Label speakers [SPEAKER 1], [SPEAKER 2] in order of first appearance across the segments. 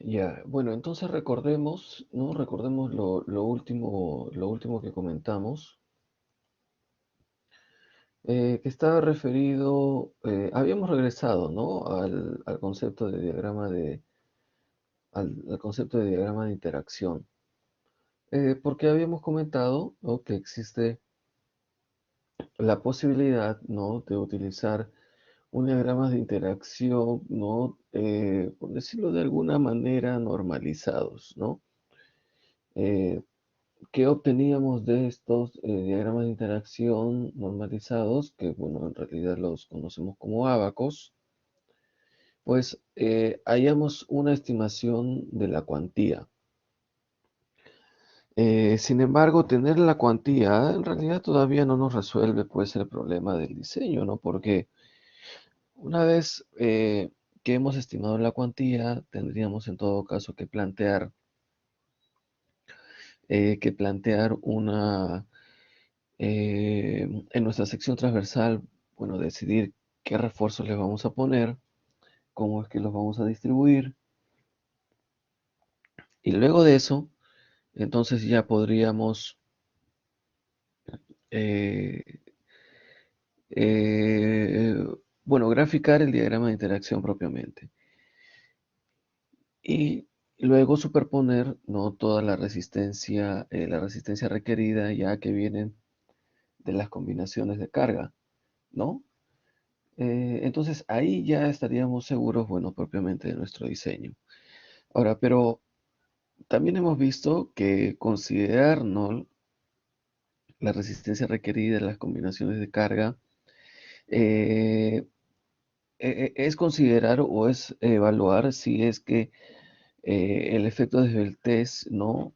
[SPEAKER 1] Ya, bueno, entonces recordemos, ¿no? Recordemos lo último que comentamos, que estaba referido, habíamos regresado, ¿no? Al concepto de al concepto de diagrama de interacción, porque habíamos comentado, ¿no? Que existe la posibilidad, ¿no? De utilizar un diagrama de interacción, ¿no? Por decirlo de alguna manera, normalizados, ¿no? Eh, ¿Qué obteníamos de estos diagramas de interacción normalizados, que bueno, en realidad los conocemos como ábacos? Pues hallamos una estimación de la cuantía. Sin embargo, tener la cuantía en realidad todavía no nos resuelve pues el problema del diseño, ¿no? Porque una vez que hemos estimado la cuantía, tendríamos en todo caso que plantear en nuestra sección transversal, bueno, decidir qué refuerzos les vamos a poner, cómo es que los vamos a distribuir, y luego de eso, entonces ya podríamos, eh, eh, bueno, graficar el diagrama de interacción propiamente. Y luego superponer, ¿no? Toda la resistencia requerida ya que vienen de las combinaciones de carga, ¿no? Entonces ahí ya estaríamos seguros, bueno, propiamente de nuestro diseño. Ahora, pero también hemos visto que considerar, ¿no? La resistencia requerida de las combinaciones de carga eh, es considerar o es evaluar si es que el efecto de Beltrés, ¿no?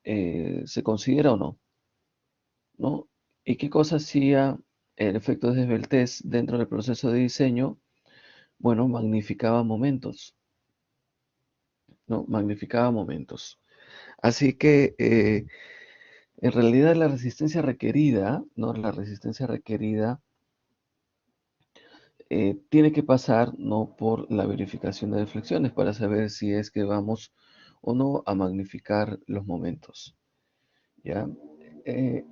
[SPEAKER 1] Se considera o no, ¿no? ¿Y qué cosa hacía el efecto de Beltrés dentro del proceso de diseño? Bueno, magnificaba momentos, ¿no? Magnificaba momentos. Así que en realidad la resistencia requerida, ¿no? La resistencia requerida tiene que pasar, ¿no? Por la verificación de deflexiones para saber si es que vamos o no a magnificar los momentos, ¿ya? Eh,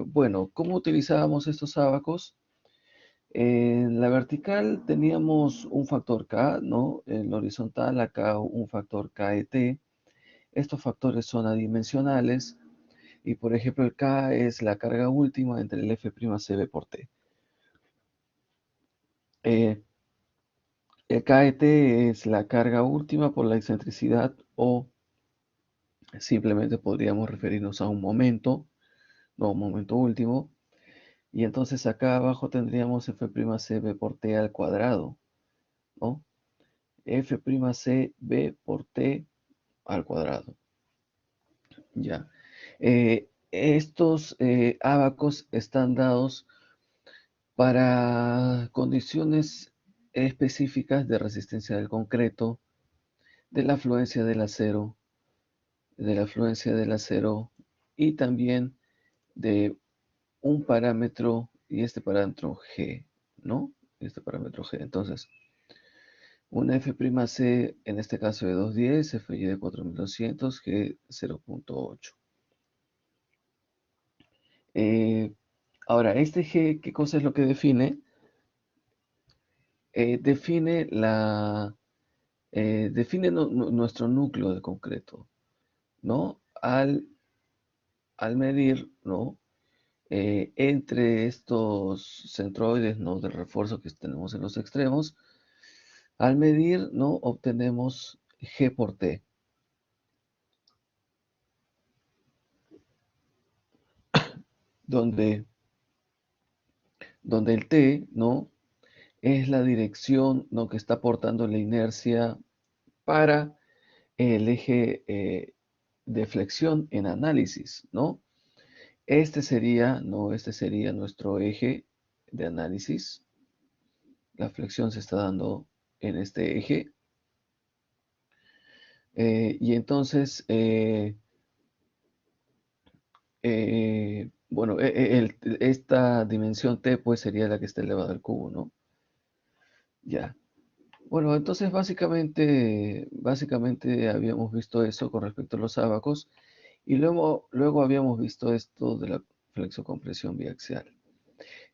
[SPEAKER 1] bueno, ¿cómo utilizábamos estos ábacos? En la vertical teníamos un factor K, ¿no? En la horizontal acá un factor KET. Estos factores son adimensionales y, por ejemplo, el K es la carga última entre el F'Cb por T. Eh, el KET es la carga última por la excentricidad o simplemente podríamos referirnos a un momento, no un momento último. Y entonces acá abajo tendríamos F'Cb por T al cuadrado, ¿no? F'Cb por T al cuadrado. Ya. Estos ábacos están dados para condiciones específicas de resistencia del concreto, de la afluencia del acero, y también de un parámetro y este parámetro G, ¿no? Este parámetro G. Entonces, una F'C en este caso de 210, Fy de 4200, G 0.8. Eh, Ahora, este G, ¿qué cosa es lo que define? Define nuestro núcleo de concreto, ¿no? Al medir, ¿no? Entre estos centroides, ¿no? Del refuerzo que tenemos en los extremos, al medir, ¿no? Obtenemos G por T, donde, donde el T, ¿no? Es la dirección, ¿no? Que está aportando la inercia para el eje de flexión en análisis, ¿no? Este sería nuestro eje de análisis. La flexión se está dando en este eje. Y entonces, bueno, esta dimensión t pues sería la que está elevada al cubo, ¿no? Ya. Bueno, entonces básicamente habíamos visto eso con respecto a los ábacos y luego habíamos visto esto de la flexocompresión biaxial,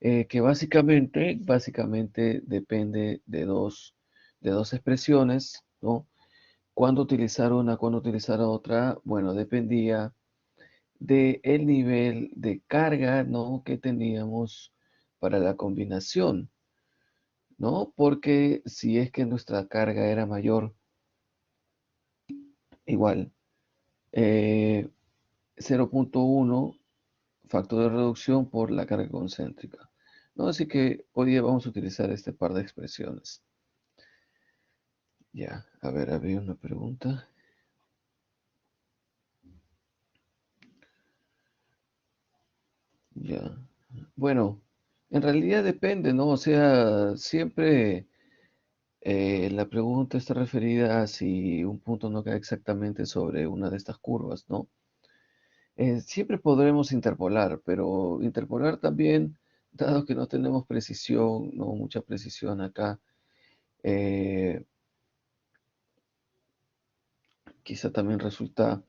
[SPEAKER 1] que básicamente depende de dos expresiones, ¿no? ¿Cuándo utilizar una, cuándo utilizar otra? Bueno, dependía del nivel de carga, ¿no? que teníamos para la combinación, ¿no? Porque si es que nuestra carga era mayor, igual, eh, 0,1 factor de reducción por la carga concéntrica, ¿no? Así que hoy día vamos a utilizar este par de expresiones. Ya, a ver, había una pregunta. Ya. Bueno, en realidad depende, ¿no? O sea, siempre la pregunta está referida a si un punto no cae exactamente sobre una de estas curvas, ¿no? Siempre podremos interpolar, pero interpolar también, dado que no tenemos precisión, no mucha precisión acá, eh, quizá también resulta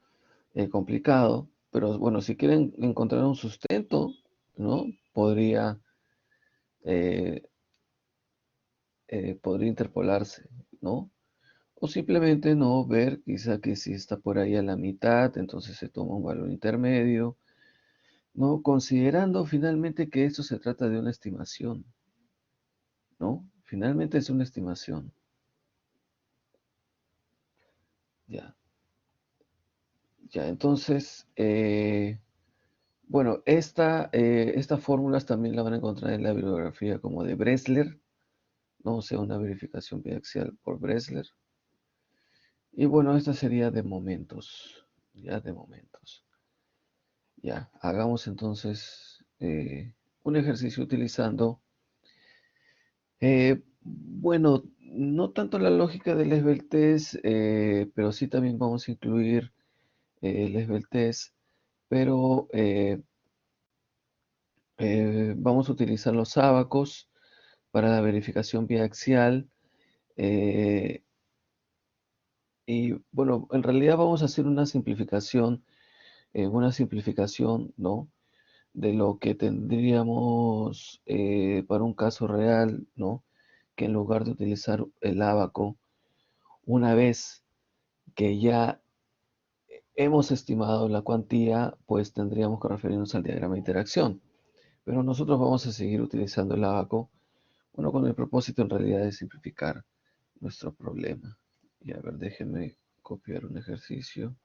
[SPEAKER 1] complicado, pero bueno, si quieren encontrar un sustento, ¿no? Eh, podría interpolarse, ¿no? O simplemente no ver, quizá que si está por ahí a la mitad, entonces se toma un valor intermedio, ¿no? Considerando finalmente que esto se trata de una estimación, ¿no? Finalmente es una estimación, ya. Ya, entonces, bueno, estas fórmulas también la van a encontrar en la bibliografía como de Bressler, ¿no? O sea, una verificación biaxial por Bressler. Y bueno, esta sería de momentos, ya de momentos. Ya, hagamos entonces un ejercicio utilizando, bueno, no tanto la lógica del esbeltez, pero sí también vamos a incluir el esbeltez, pero vamos a utilizar los ábacos para la verificación biaxial. eh, y bueno, en realidad vamos a hacer una simplificación, ¿no? De lo que tendríamos para un caso real, ¿no? Que en lugar de utilizar el ábaco, una vez que ya hemos estimado la cuantía, pues tendríamos que referirnos al diagrama de interacción. Pero nosotros vamos a seguir utilizando el ábaco, bueno, con el propósito en realidad de simplificar nuestro problema. Y a ver, déjenme copiar un ejercicio.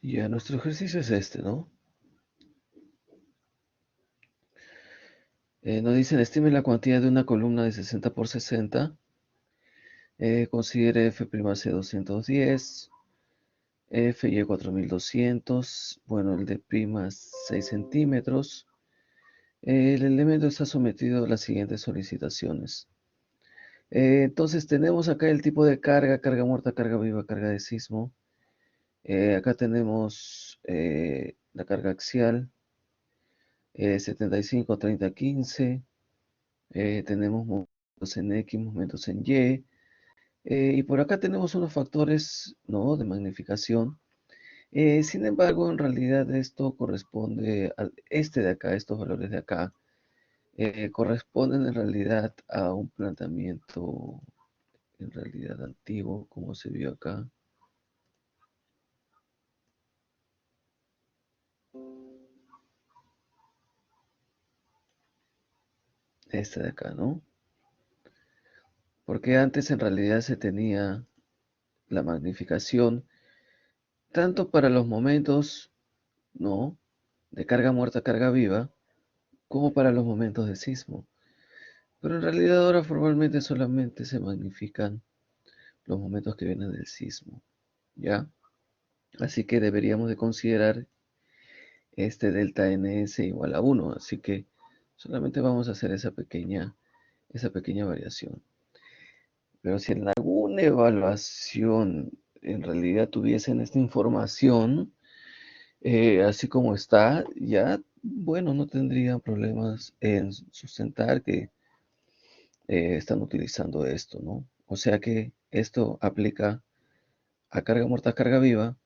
[SPEAKER 1] Ya, nuestro ejercicio es este, ¿no? Nos dicen, estime la cuantía de una columna de 60 por 60. Considere F'C 210. FY 4200, bueno, el de prima 6 centímetros. El elemento está sometido a las siguientes solicitaciones. Entonces tenemos acá el tipo de carga, carga muerta, carga viva, carga de sismo. Acá tenemos la carga axial, 75, 30, 15. Tenemos momentos en X, momentos en Y. Y por acá tenemos unos factores, ¿no?, de magnificación. Sin embargo, en realidad esto corresponde a este de acá, estos valores de acá, corresponden en realidad a un planteamiento en realidad antiguo, como se vio acá. Este de acá, ¿no? Porque antes en realidad se tenía la magnificación tanto para los momentos, ¿no?, de carga muerta, carga viva, como para los momentos de sismo. Pero en realidad ahora formalmente solamente se magnifican los momentos que vienen del sismo, ¿ya? Así que deberíamos de considerar este delta ns igual a 1. Así que solamente vamos a hacer esa pequeña variación. Pero si en alguna evaluación en realidad tuviesen esta información, así como está, ya, bueno, no tendrían problemas en sustentar que están utilizando esto, ¿no? O sea que esto aplica a carga muerta, carga viva,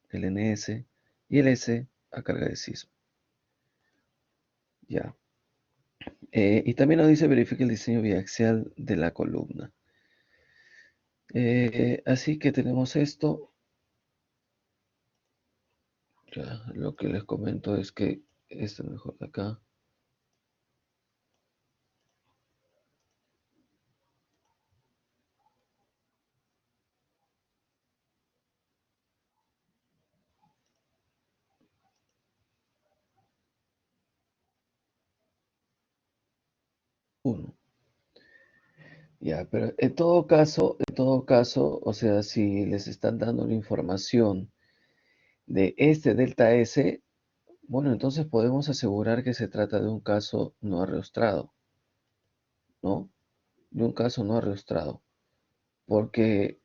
[SPEAKER 1] el NS, y el S a carga de sismo. Ya. Y también nos dice verifique el diseño biaxial de la columna. Así que tenemos esto. Ya, lo que les comento es que este mejor de acá. Uno. Ya, pero en todo caso, o sea, si les están dando la información de este delta S, bueno, entonces podemos asegurar que se trata de un caso no arrostrado, ¿no? De un caso no arrostrado. Porque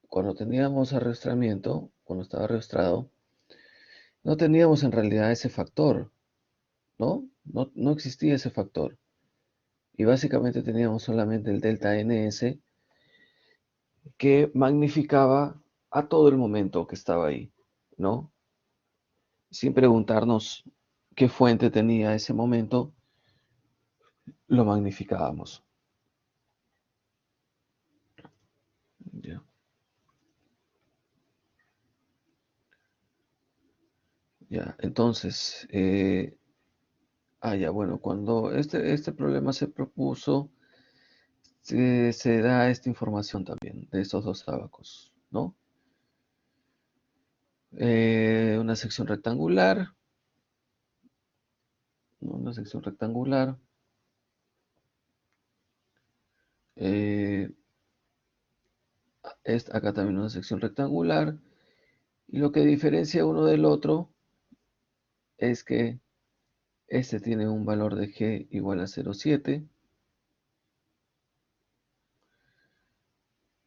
[SPEAKER 1] cuando teníamos arrastramiento, cuando estaba arrastrado, no teníamos en realidad ese factor, ¿no? No existía ese factor. Y básicamente teníamos solamente el delta ns que magnificaba a todo el momento que estaba ahí, ¿no? Sin preguntarnos qué fuente tenía ese momento, lo magnificábamos. Ya, ya. Entonces, ya, bueno, cuando este problema se propuso, se da esta información también de estos dos ábacos, ¿no? Una sección rectangular, ¿no? Una sección rectangular. eh, Acá también una sección rectangular. Y lo que diferencia uno del otro es que este tiene un valor de G igual a 0,7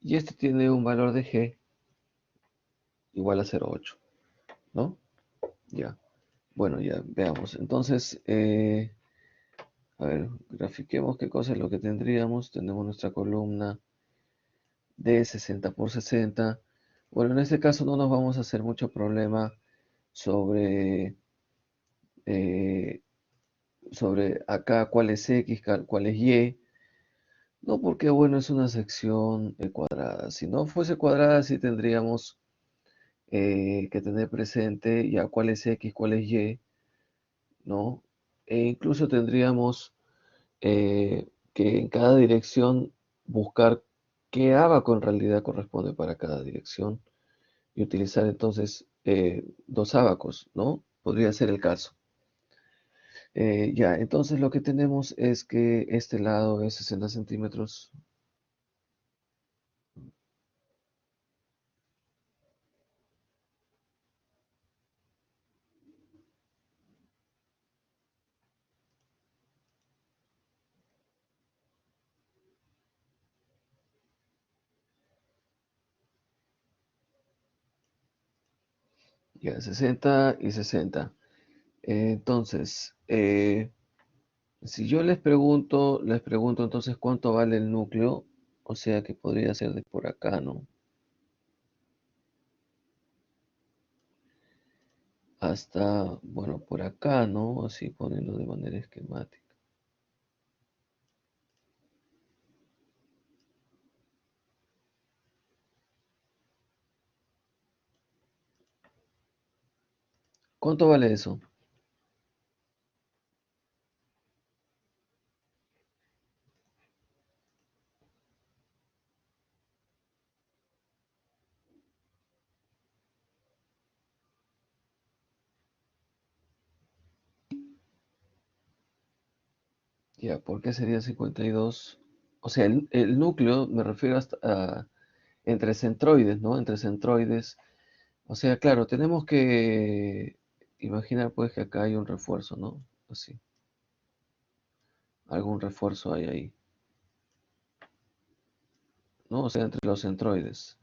[SPEAKER 1] y este tiene un valor de G igual a 0,8, ¿no? Ya. Bueno, ya veamos. Entonces, a ver, grafiquemos qué cosa es lo que tendríamos. Tenemos nuestra columna de 60 por 60. Bueno, en este caso no nos vamos a hacer mucho problema sobre, eh, sobre acá cuál es X, cuál es Y. No, porque bueno, es una sección cuadrada. Si no fuese cuadrada, sí tendríamos que tener presente ya cuál es X, cuál es Y, ¿no? E incluso tendríamos que en cada dirección buscar qué abaco en realidad corresponde para cada dirección y utilizar entonces dos ábacos, ¿no? Podría ser el caso. Ya, entonces lo que tenemos es que este lado es 60 centímetros. Ya, 60 y 60. Entonces, si yo les pregunto entonces cuánto vale el núcleo, o sea que podría ser de por acá, ¿no? Hasta, bueno, por acá, ¿no? Así poniendo de manera esquemática. ¿Cuánto vale eso? Ya, ¿por qué sería 52? O sea, el núcleo me refiero hasta entre centroides, ¿no? Entre centroides. O sea, claro, tenemos que imaginar pues que acá hay un refuerzo, ¿no? Así, algún refuerzo hay ahí, ¿no? O sea, entre los centroides.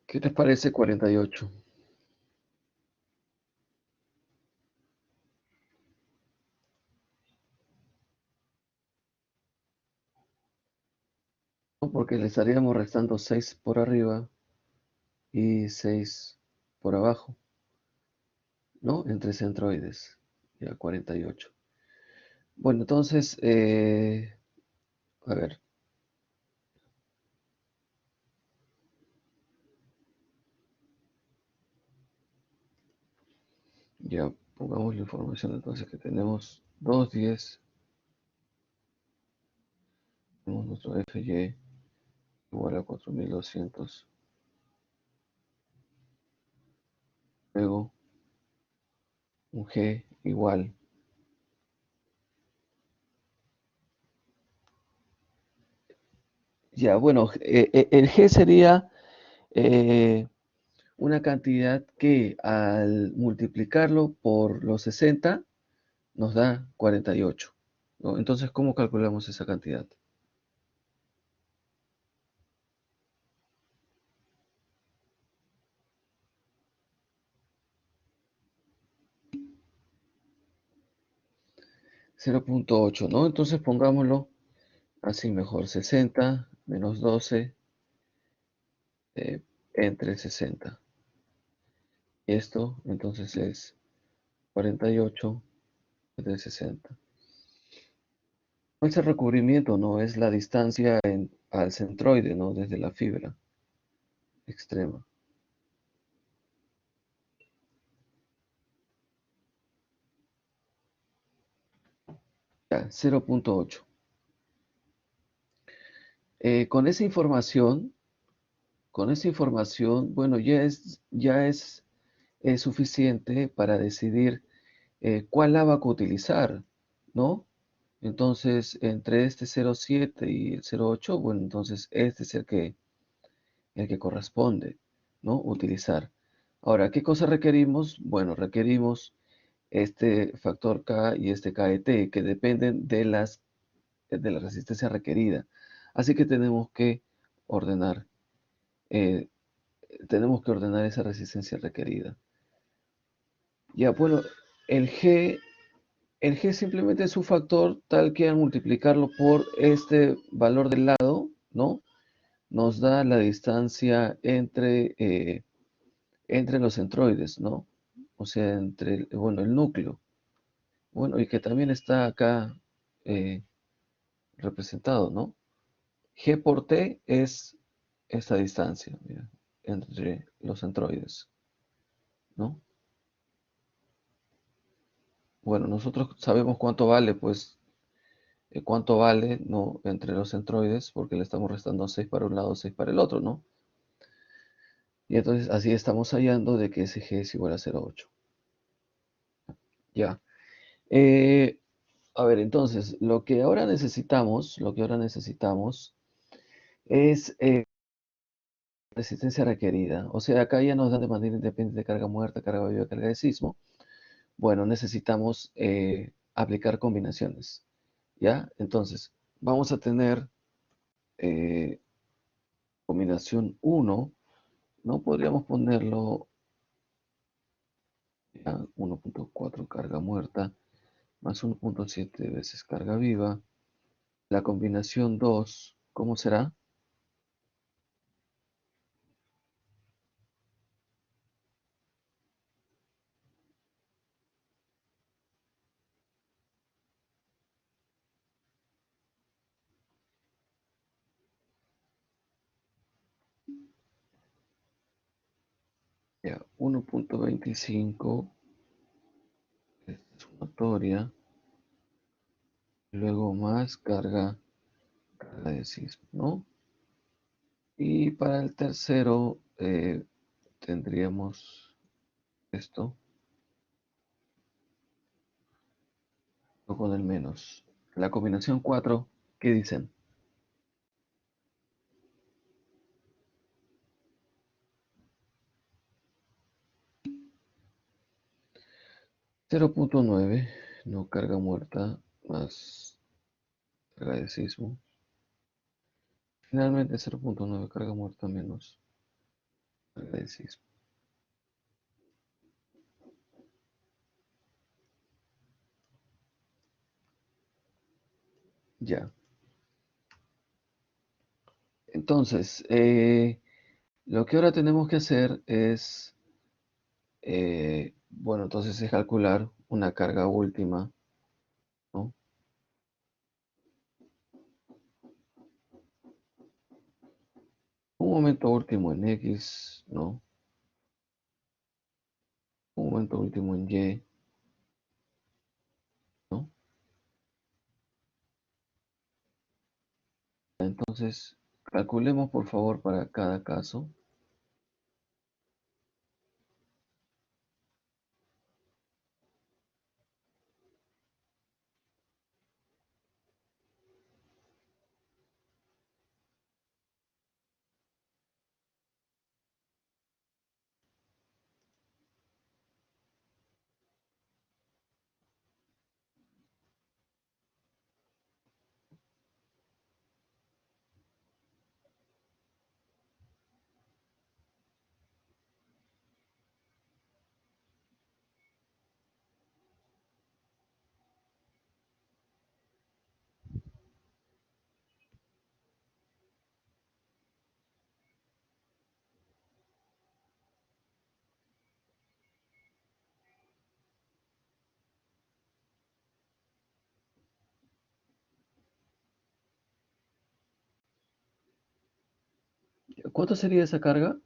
[SPEAKER 1] ¿Qué te parece 48? ¿No? Porque le estaríamos restando 6 por arriba y 6 por abajo, ¿no? Entre centroides. Ya, 48. Bueno, entonces, a ver, ya pongamos la información entonces que tenemos 2 10, tenemos nuestro FY igual a 4200, luego un G igual, ya, bueno, el G sería eh, una cantidad que al multiplicarlo por los 60 nos da 48, ¿no? Entonces, ¿cómo calculamos esa cantidad? 0,8, ¿no? Entonces pongámoslo así mejor, 60 menos 12 eh, entre 60. Esto entonces es 48 entre 60. Ese recubrimiento no es la distancia al centroide, ¿no? Desde la fibra extrema. Ya, 0,8. Con esa información, bueno, ya es suficiente para decidir cuál abaco utilizar, ¿no? Entonces, entre este 0,7 y el 0,8, bueno, entonces este es el que corresponde, ¿no? Utilizar. Ahora, ¿qué cosa requerimos? Bueno, requerimos este factor K y este KET, que dependen de la resistencia requerida. Así que ordenar, eh, tenemos que ordenar esa resistencia requerida. Ya, bueno, el G, el G simplemente es un factor tal que al multiplicarlo por este valor del lado, ¿no? Nos da la distancia entre los centroides, ¿no? O sea, bueno, el núcleo. Bueno, y que también está acá eh, representado, ¿no? G por T es esta distancia, mira, entre los centroides, ¿no? Bueno, nosotros sabemos cuánto vale, pues, cuánto vale, ¿no? Entre los centroides, porque le estamos restando 6 para un lado, 6 para el otro, ¿no? Y entonces así estamos hallando de que ese G es igual a 0,8. Ya. Eh, a ver, entonces, lo que ahora necesitamos es resistencia requerida. O sea, acá ya nos dan de manera independiente carga muerta, carga viva, carga de sismo. Bueno, necesitamos aplicar combinaciones. ¿Ya? Entonces, vamos a tener eh, combinación uno. ¿No? Podríamos ponerlo ya 1.4 carga muerta más 1.7 veces carga viva. La combinación 2, ¿cómo será? 1.25 es sumatoria, luego más carga de sismo, ¿no? Y para el tercero tendríamos esto, o con el menos. La combinación 4, ¿qué dicen? 0.9, no carga muerta, más carga de sismo. Finalmente 0.9 carga muerta menos carga de sismo. Ya. Entonces, lo que ahora tenemos que hacer es, bueno, entonces es calcular una carga última, ¿no? Un momento último en X, ¿no? Un momento último en Y, ¿no? Entonces, calculemos por favor para cada caso. ¿Cuánto sería esa carga?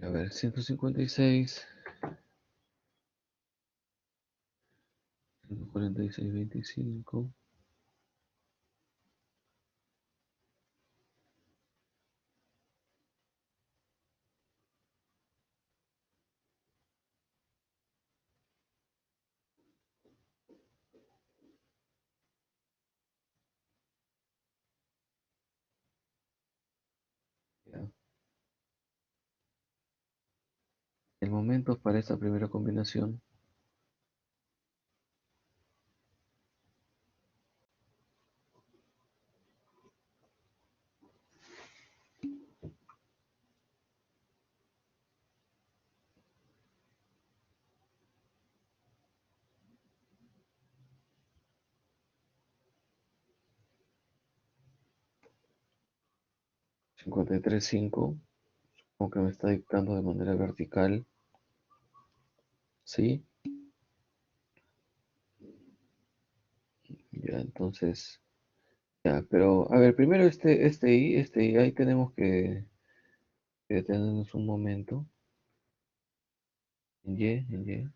[SPEAKER 1] A ver, 156, 146,25. Ya. El momento para esta primera combinación, 53,5, aunque me está dictando de manera vertical, ¿sí? Ya, entonces, ya, pero a ver, primero este I, ahí tenemos que detenernos un momento. En Y.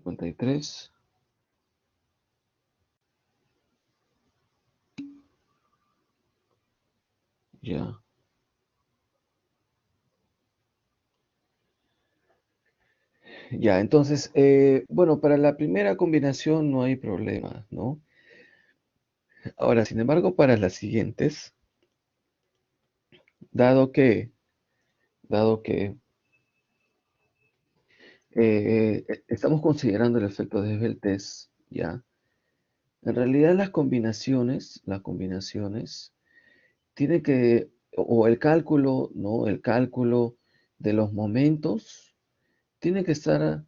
[SPEAKER 1] 53. Ya. Ya, entonces, bueno, para la primera combinación no hay problema, ¿no? Ahora, sin embargo, para las siguientes, dado que, dado que estamos considerando el efecto de Beltès, ¿ya? En realidad las combinaciones tienen que, o el cálculo, ¿no? El cálculo de los momentos tiene que estar,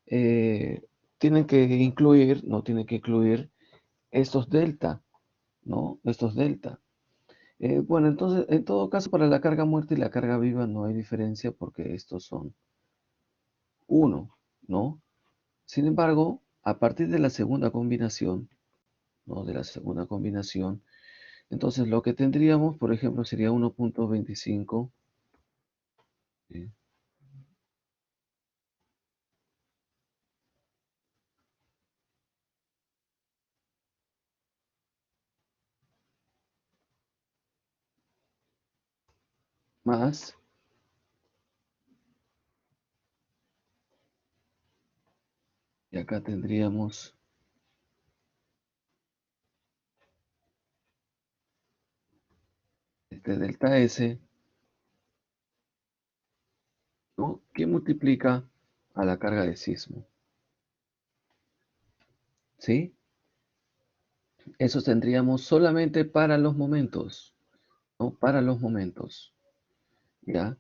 [SPEAKER 1] eh, tienen que incluir, no tiene que incluir estos delta, ¿no? Estos delta. Bueno, entonces, en todo caso, para la carga muerta y la carga viva no hay diferencia porque estos son uno, ¿no? Sin embargo, a partir de la segunda combinación, ¿no? De la segunda combinación, entonces lo que tendríamos, por ejemplo, sería 1.25 ¿sí? Más, y acá tendríamos este delta S, ¿no? Que multiplica a la carga de sismo, ¿sí? Eso tendríamos solamente para los momentos, ¿no? Para los momentos, ¿ya?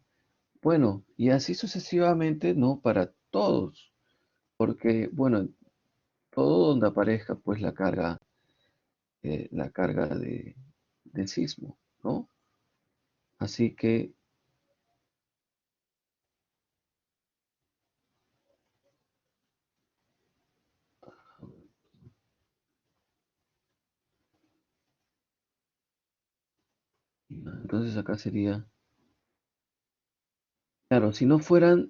[SPEAKER 1] Bueno, y así sucesivamente, ¿no? Para todos, porque, bueno, todo donde aparezca, pues, la carga del sismo, ¿no? Así que, entonces acá sería, claro, si no fueran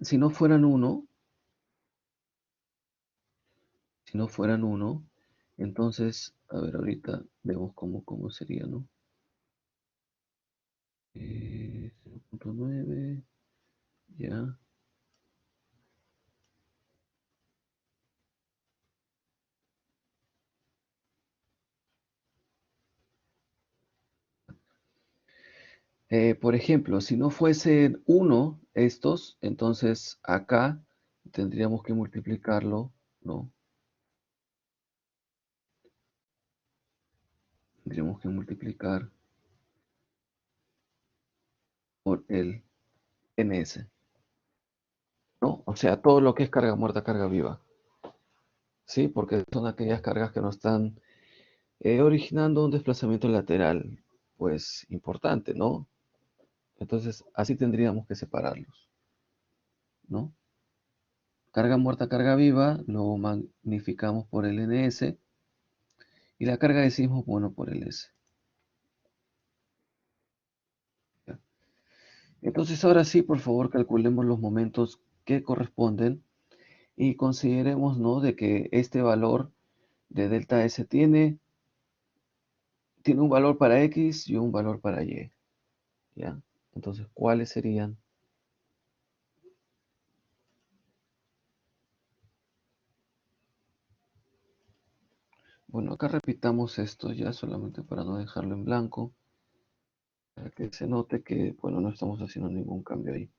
[SPEAKER 1] uno, entonces, a ver, ahorita vemos cómo sería, ¿no? 0.9, ya. Por ejemplo, si no fuesen uno estos, entonces acá tendríamos que multiplicarlo, ¿no? Tendríamos que multiplicar por el ns, ¿no? O sea, todo lo que es carga muerta, carga viva, ¿sí? Porque son aquellas cargas que nos están originando un desplazamiento lateral, pues importante, ¿no? Entonces, así tendríamos que separarlos, ¿no? Carga muerta, carga viva, lo magnificamos por el ns y la carga de sismo, bueno, por el s. ¿Ya? Entonces, ahora sí, por favor, calculemos los momentos que corresponden y consideremos, ¿no? De que este valor de delta S tiene un valor para X y un valor para Y, ¿ya? Entonces, ¿cuáles serían? Bueno, acá repitamos esto ya solamente para no dejarlo en blanco, para que se note que, bueno, no estamos haciendo ningún cambio ahí.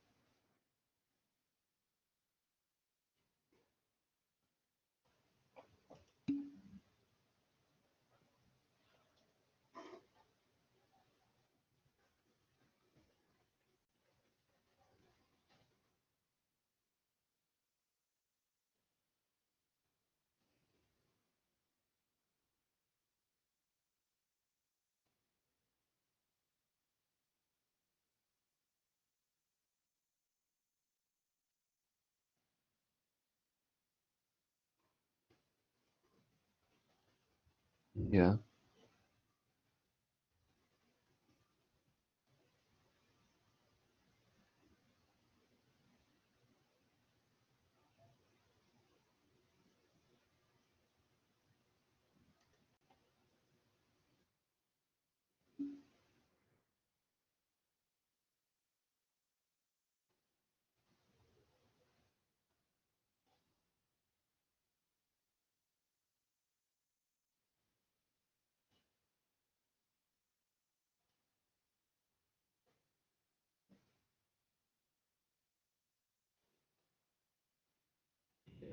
[SPEAKER 1] Ya,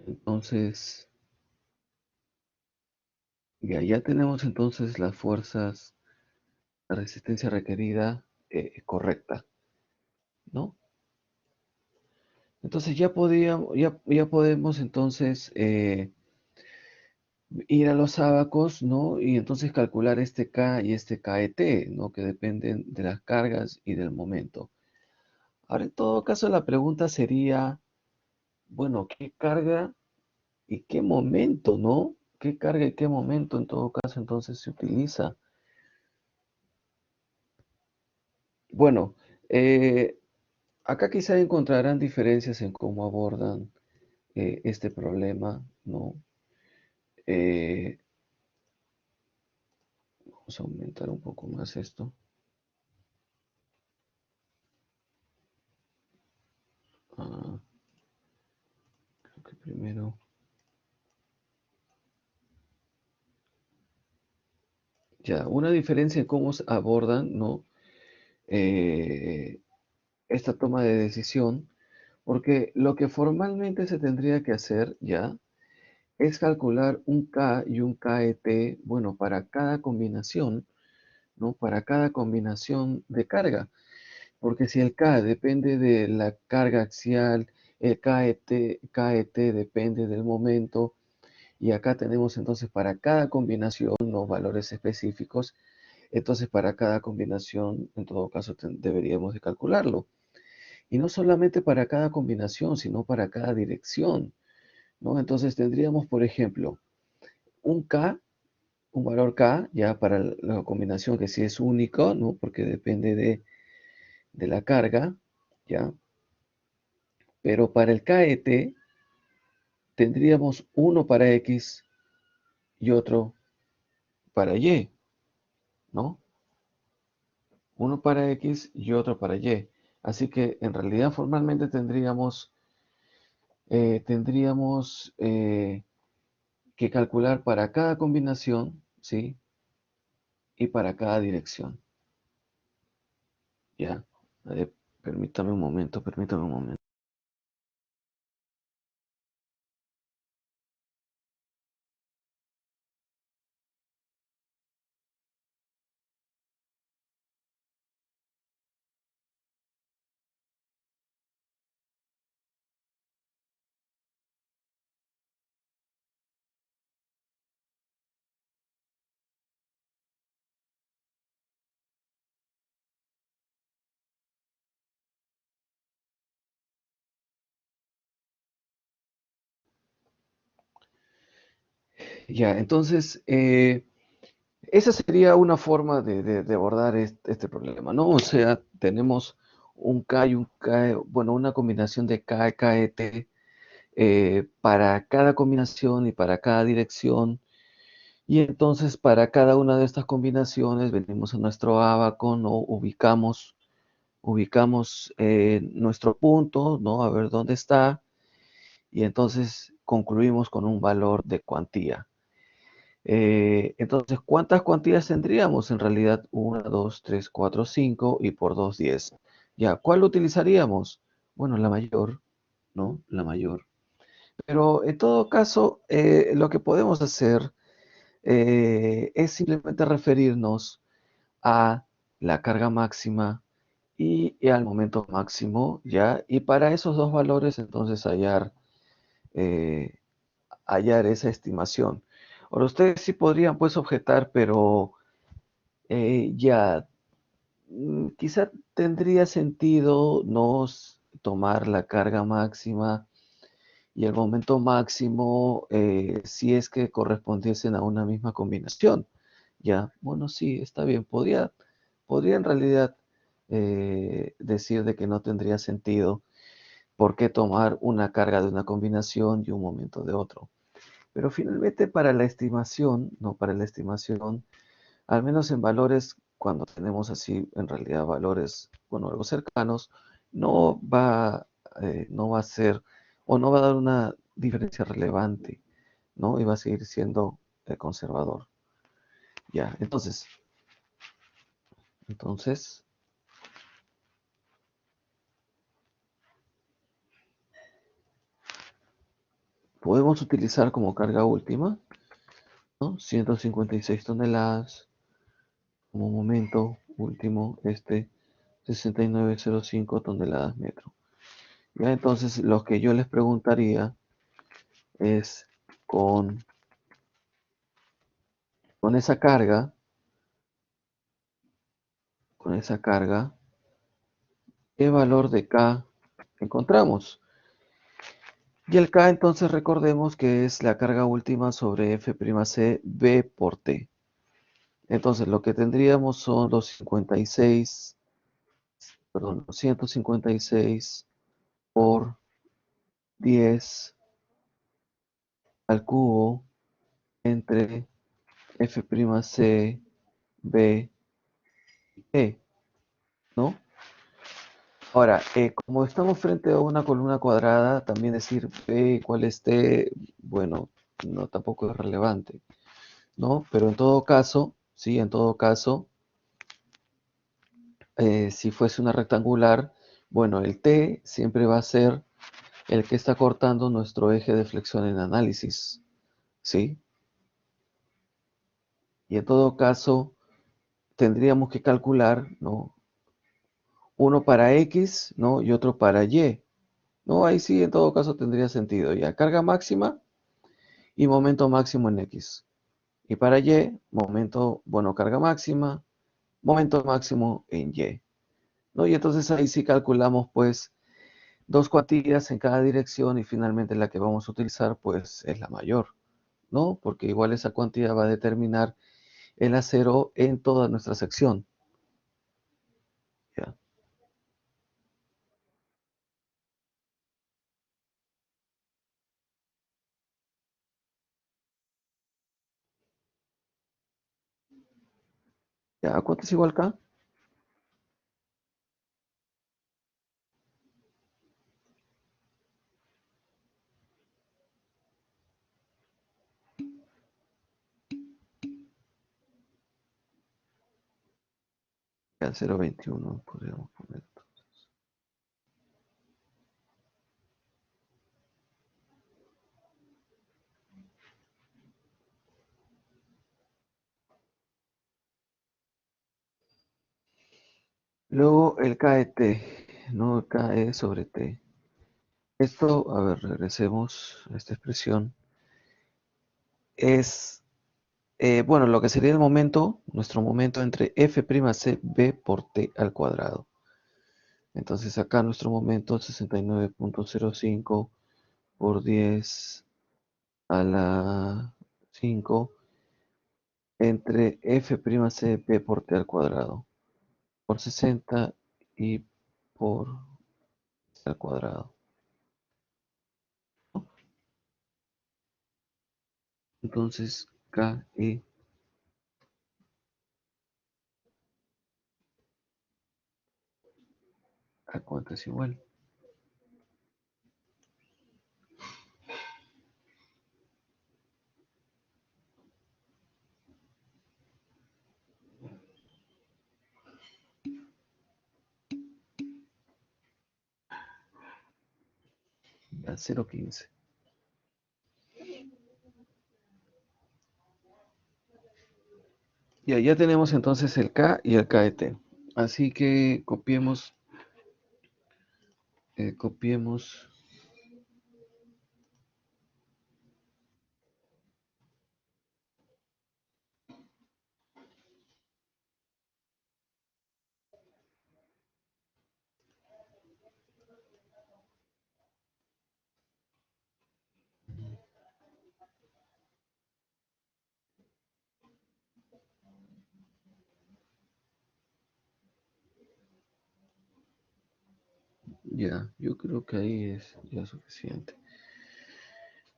[SPEAKER 1] Entonces, ya tenemos entonces las fuerzas, la resistencia requerida correcta, ¿no? Entonces ya podemos entonces ir a los ábacos, ¿no? Y entonces calcular este K y este KET, ¿no? Que dependen de las cargas y del momento. Ahora, en todo caso, la pregunta sería, bueno, ¿qué carga y qué momento, ¿no? ¿Qué carga y qué momento en todo caso entonces se utiliza? Bueno, eh, acá quizá encontrarán diferencias en cómo abordan este problema, ¿no? Eh, Vamos a aumentar un poco más esto. Ah, creo que primero, ya, una diferencia en cómo se abordan, ¿no? Eh, Esta toma de decisión, porque lo que formalmente se tendría que hacer ya es calcular un K y un KET, bueno, para cada combinación, ¿no? Para cada combinación de carga. Porque si el K depende de la carga axial, el KET depende del momento, y acá tenemos entonces para cada combinación los valores específicos, entonces para cada combinación, en todo caso, deberíamos de calcularlo. Y no solamente para cada combinación, sino para cada dirección, ¿no? Entonces tendríamos, por ejemplo, un K, un valor K, ya para la combinación que sí es único, ¿no? Porque depende de la carga, ¿ya? Pero para el KET tendríamos uno para X y otro para Y, ¿no? Uno para X y otro para Y. Así que en realidad formalmente tendríamos que calcular para cada combinación, ¿sí? Y para cada dirección, ¿ya? Permítame un momento, permítame un momento. Ya, entonces, esa sería una forma de abordar este problema, ¿no? O sea, tenemos un K y un K, bueno, una combinación de K, KET para cada combinación y para cada dirección. Y entonces para cada una de estas combinaciones venimos a nuestro abaco, ¿no? Ubicamos nuestro punto, ¿no? A ver dónde está. Y entonces concluimos con un valor de cuantía. Entonces, ¿cuántas cuantías tendríamos? En realidad, 1, 2, 3, 4, 5 y por 2, 10. Ya, ¿cuál utilizaríamos? Bueno, la mayor, ¿no? La mayor. Pero en todo caso, lo que podemos hacer es simplemente referirnos a la carga máxima y al momento máximo, ¿ya? Y para esos dos valores, entonces eh, hallar esa estimación. Ahora, ustedes sí podrían pues objetar, pero ya, quizá tendría sentido no tomar la carga máxima y el momento máximo si es que correspondiesen a una misma combinación. Ya, bueno, sí, está bien. Podría en realidad decir de que no tendría sentido por qué tomar una carga de una combinación y un momento de otro. Pero finalmente para la estimación, no para la estimación, al menos en valores, cuando tenemos así en realidad valores, bueno, algo cercanos, no va a ser o no va a dar una diferencia relevante, ¿no? Y va a seguir siendo conservador. Ya, entonces, podemos utilizar como carga última, ¿no? 156 toneladas, como momento último, 69,05 toneladas metro. Ya, entonces lo que yo les preguntaría es con, con esa carga, con esa carga, ¿qué valor de K encontramos? Y el K entonces recordemos que es la carga última sobre F'C B por T. Entonces lo que tendríamos son los 56, perdón, 156 por 10 al cubo entre F'C B E, ¿no? Ahora, como estamos frente a una columna cuadrada, también decir B cuál es T, bueno, no tampoco es relevante, ¿no? Pero en todo caso, sí, en todo caso, si fuese una rectangular, bueno, el T siempre va a ser el que está cortando nuestro eje de flexión en análisis, ¿sí? Y en todo caso, tendríamos que calcular, ¿no? Uno para X, ¿no? Y otro para Y, ¿no? Ahí sí, en todo caso tendría sentido. Ya, carga máxima y momento máximo en X. Y para Y, momento, bueno, carga máxima, momento máximo en Y, ¿no? Y entonces ahí sí calculamos, pues, dos cuantías en cada dirección y finalmente la que vamos a utilizar, pues, es la mayor, ¿no? Porque igual esa cuantía va a determinar el acero en toda nuestra sección, ¿ya? ¿Ya? ¿Cuánto es igual acá? Ya, 0,21 podríamos poner. Luego el KET, ¿no? KE sobre T. Esto, a ver, regresemos a esta expresión. Es, bueno, lo que sería el momento, nuestro momento entre F'C B por T al cuadrado. Entonces acá nuestro momento 69,05 por 10 a la 5 entre F'C B por T al cuadrado por 60 y por T al cuadrado, ¿no? Entonces KE a cuánto es igual. A 0,15. Ya tenemos entonces el K y el KET. Así que copiemos, ya, yo creo que ahí es ya suficiente.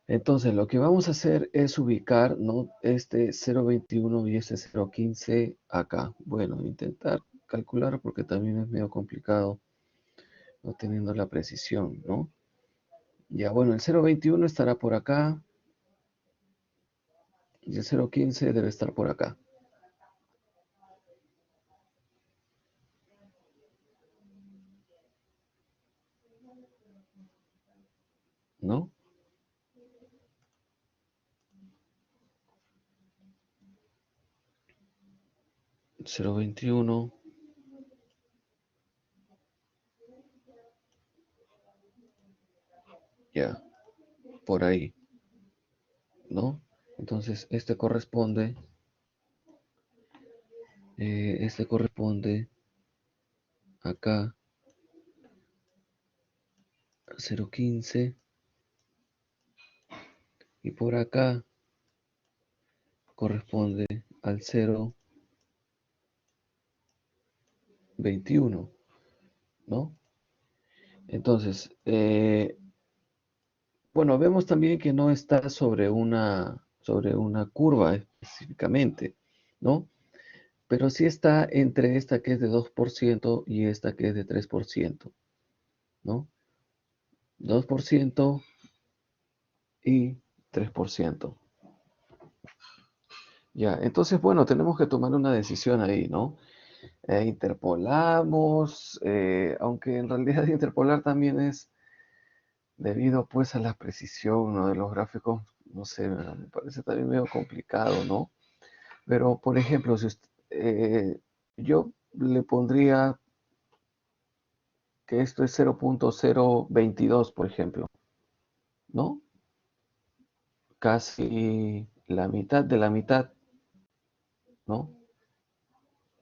[SPEAKER 1] Entonces, lo que vamos a hacer es ubicar, ¿no? Este 0,21 y este 0,15 acá. Bueno, intentar calcular porque también es medio complicado no teniendo la precisión, ¿no? Ya, bueno, el 0,21 estará por acá y el 0,15 debe estar por acá, ¿no? 0,21, ya, por ahí, ¿no? Entonces, este corresponde acá a 0,15 y por acá corresponde al 0,21, ¿no? Entonces, bueno, vemos también que no está sobre una curva específicamente, ¿no? Pero sí está entre esta que es de 2% y esta que es de 3%, ¿no? 2% y 3%. Ya, entonces, bueno, tenemos que tomar una decisión ahí, ¿no? Interpolamos, aunque en realidad interpolar también es debido pues a la precisión, ¿no? De los gráficos, no sé, me parece también medio complicado, ¿no? Pero, por ejemplo, yo le pondría que esto es 0,022, por ejemplo, ¿no? Casi la mitad de la mitad, ¿no?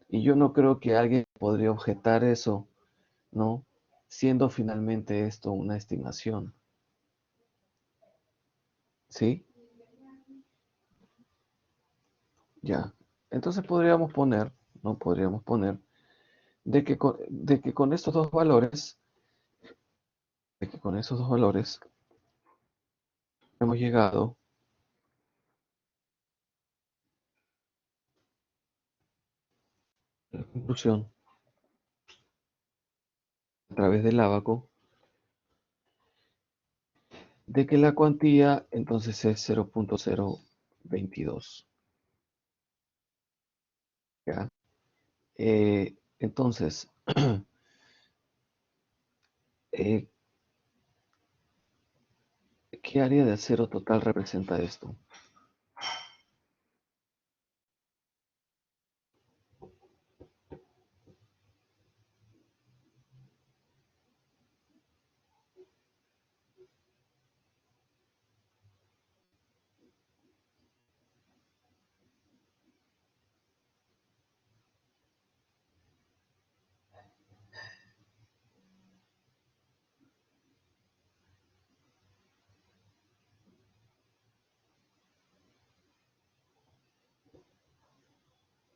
[SPEAKER 1] Y yo no creo que alguien podría objetar eso, ¿no? Siendo finalmente esto una estimación, ¿sí? Ya. Entonces podríamos poner, ¿no? Podríamos poner de que con estos dos valores, de que con esos dos valores hemos llegado a la conclusión a través del ábaco de que la cuantía entonces es 0,022. ¿Ya? Entonces, eh, ¿qué área de acero total representa esto?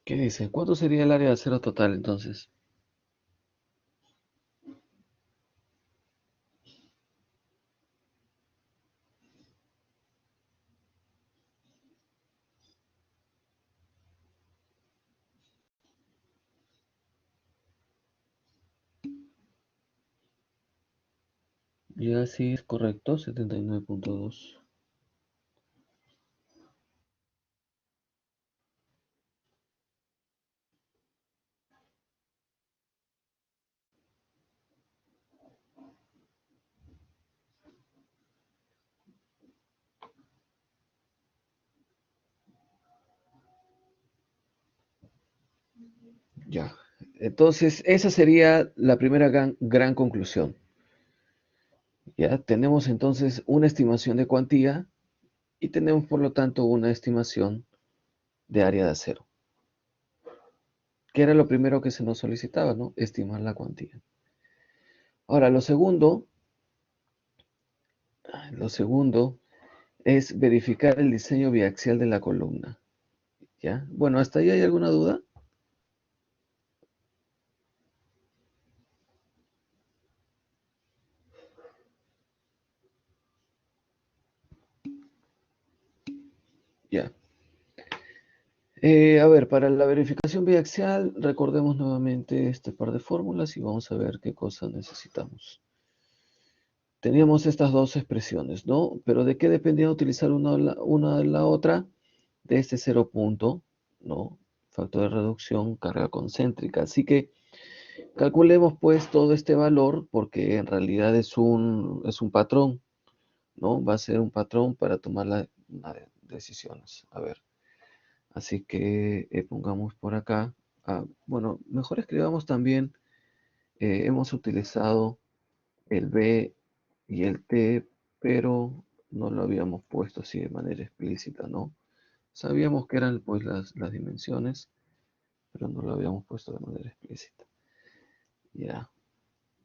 [SPEAKER 1] ¿Qué dice? ¿Cuánto sería el área de acero total entonces? Ya sí es correcto, 79,2. Ya. Entonces, esa sería la primera gran conclusión. Ya tenemos entonces una estimación de cuantía y tenemos por lo tanto una estimación de área de acero, que era lo primero que se nos solicitaba, ¿no? Estimar la cuantía. Ahora, lo segundo es verificar el diseño biaxial de la columna, ¿ya? Bueno, ¿hasta ahí hay alguna duda? Ya. A ver, para la verificación biaxial, recordemos nuevamente este par de fórmulas y vamos a ver qué cosa necesitamos. Teníamos estas dos expresiones, ¿no? Pero ¿de qué dependía utilizar una de la otra? De este cero punto, ¿no? Factor de reducción, carga concéntrica. Así que calculemos pues todo este valor porque en realidad es un patrón, ¿no? Va a ser un patrón para tomar las decisiones. A ver, así que pongamos por acá. Bueno, mejor escribamos también, hemos utilizado el B y el T, pero no lo habíamos puesto así de manera explícita, ¿no? Sabíamos que eran pues las dimensiones, pero no lo habíamos puesto de manera explícita. Ya.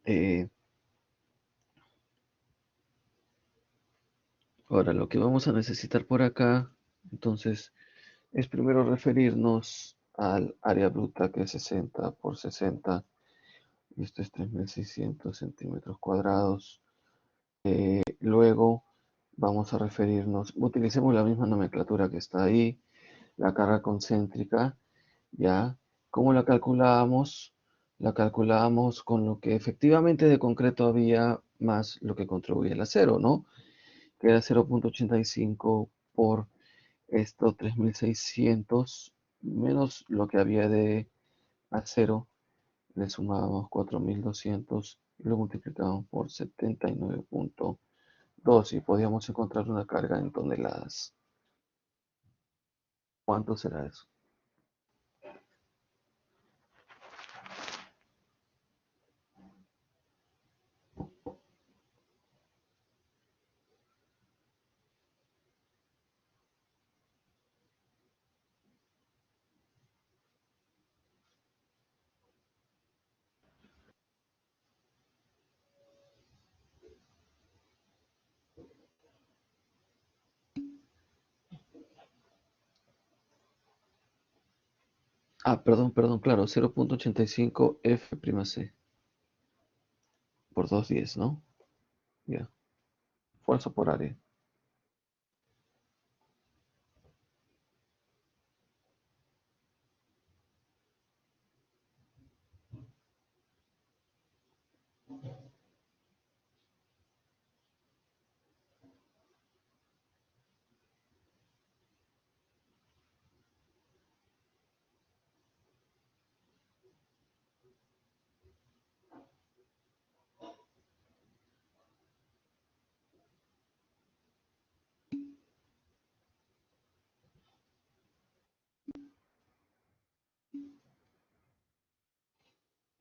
[SPEAKER 1] Eh, Ahora, lo que vamos a necesitar por acá, entonces, es primero referirnos al área bruta, que es 60 por 60. Y esto es 3600 centímetros cuadrados. Luego vamos a referirnos, utilicemos la misma nomenclatura que está ahí, la carga concéntrica, ¿ya? ¿Cómo la calculábamos? La calculábamos con lo que efectivamente de concreto había más lo que contribuye el acero, ¿no? Que era 0,85 por esto 3600 menos lo que había de acero, le sumábamos 4200 y lo multiplicábamos por 79,2 y podíamos encontrar una carga en toneladas. ¿Cuánto será eso? Perdón, claro, 0,85 F', por 210, ¿no? Ya, fuerza por área.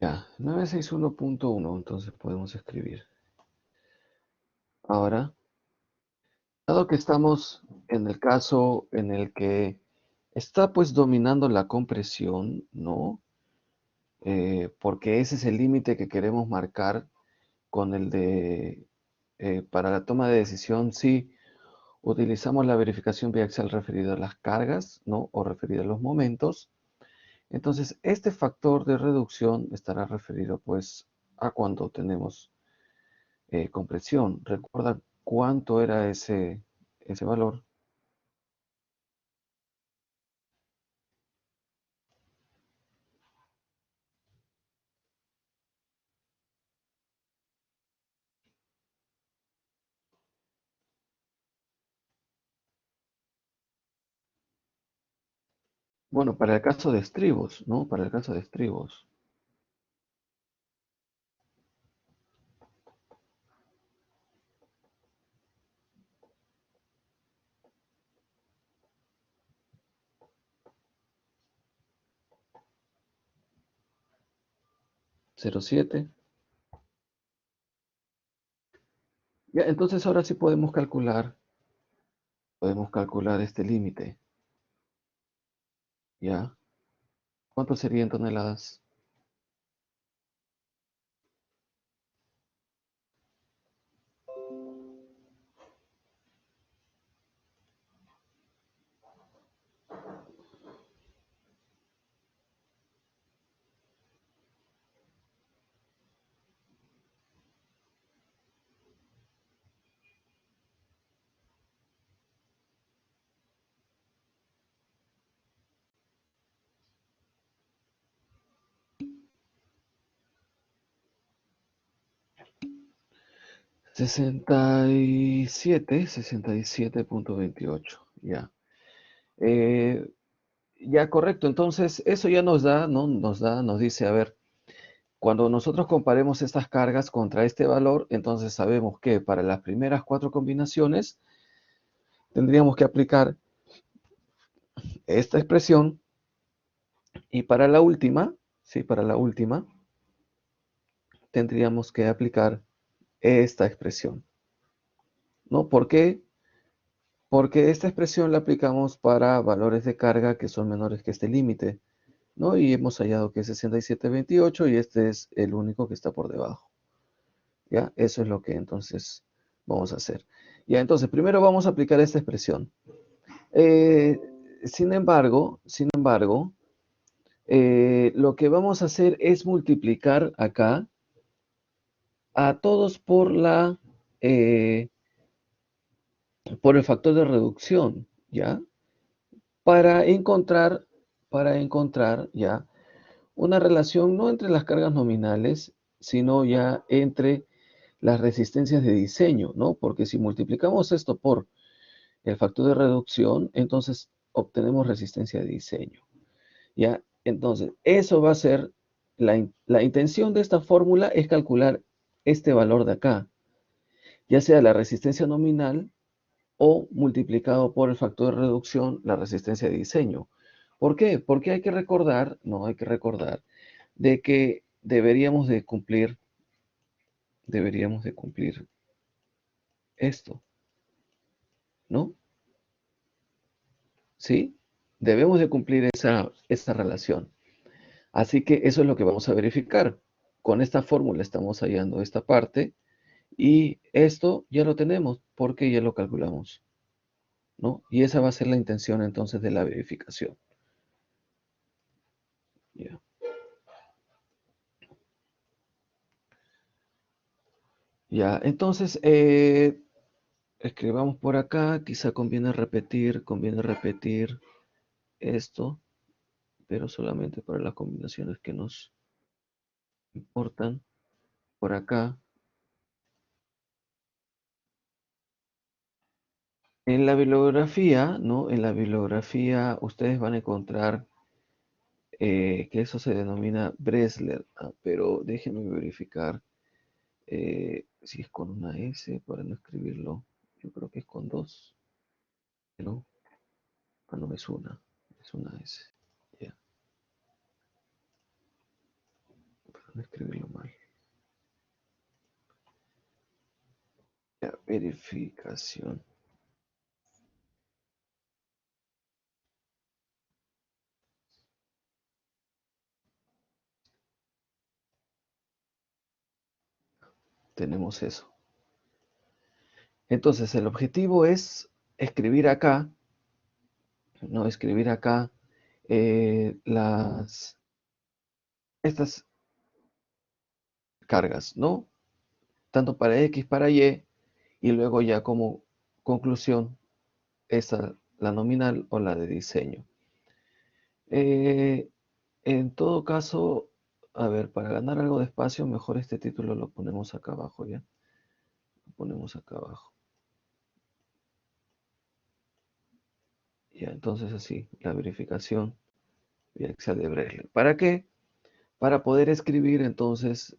[SPEAKER 1] Ya, 961,1, entonces podemos escribir. Ahora, dado que estamos en el caso en el que está pues dominando la compresión, ¿no? Porque ese es el límite que queremos marcar con el de, para la toma de decisión, si utilizamos la verificación biaxial referida a las cargas, ¿no? O referida a los momentos. Entonces, este factor de reducción estará referido pues a cuando tenemos compresión. ¿Recuerda cuánto era ese valor? Bueno, para el caso de estribos, ¿no? Para el caso de estribos. 0,7. Ya, entonces ahora sí podemos calcular este límite, ¿ya? ¿Cuánto sería en toneladas? 67.28, ya. Eh, ya, correcto. Entonces, eso ya nos da, ¿no? Nos dice, a ver, cuando nosotros comparemos estas cargas contra este valor, entonces sabemos que para las primeras cuatro combinaciones tendríamos que aplicar esta expresión Y para la última, sí, para la última, tendríamos que aplicar esta expresión, ¿no? ¿Por qué? Porque esta expresión la aplicamos para valores de carga que son menores que este límite, ¿no? Y hemos hallado que es 6728 y este es el único que está por debajo, ¿ya? Eso es lo que entonces vamos a hacer. Ya, entonces, primero vamos a aplicar esta expresión. Eh, sin embargo, lo que vamos a hacer es multiplicar acá a todos eh, por el factor de reducción, ¿ya? Para encontrar, para encontrar, ¿ya? Una relación no entre las cargas nominales, sino ya entre las resistencias de diseño, ¿no? Porque si multiplicamos esto por el factor de reducción, entonces obtenemos resistencia de diseño, ¿ya? Entonces, eso va a ser, la intención de esta fórmula es calcular este valor de acá, ya sea la resistencia nominal o multiplicado por el factor de reducción, la resistencia de diseño. ¿Por qué? Porque hay que recordar, no hay que recordar, de que deberíamos de cumplir esto, ¿no? ¿Sí? Debemos de cumplir esa relación. Así que eso es lo que vamos a verificar. Con esta fórmula estamos hallando esta parte y esto ya lo tenemos porque ya lo calculamos, ¿no? Y esa va a ser la intención entonces de la verificación. Ya. Ya, entonces escribamos por acá, quizá conviene repetir esto, pero solamente para las combinaciones que nos importan. Por acá, en la bibliografía, ¿no? En la bibliografía ustedes van a encontrar que eso se denomina Bresler, pero déjenme verificar si es con una S para no escribirlo. Yo creo que es con dos, pero no es una S. Ya, para no escribirlo mal. Ya, verificación. Tenemos eso. Entonces, el objetivo es escribir acá, ¿no? Escribir acá estas cargas, ¿no? Tanto para X, para y luego ya como conclusión, la nominal o la de diseño. Eh, en todo caso, a ver, para ganar algo de espacio, mejor este título lo ponemos acá abajo, ¿ya? Lo ponemos acá abajo. Ya, entonces así, la verificación y Excel de Bresler. ¿Para qué? Para poder escribir entonces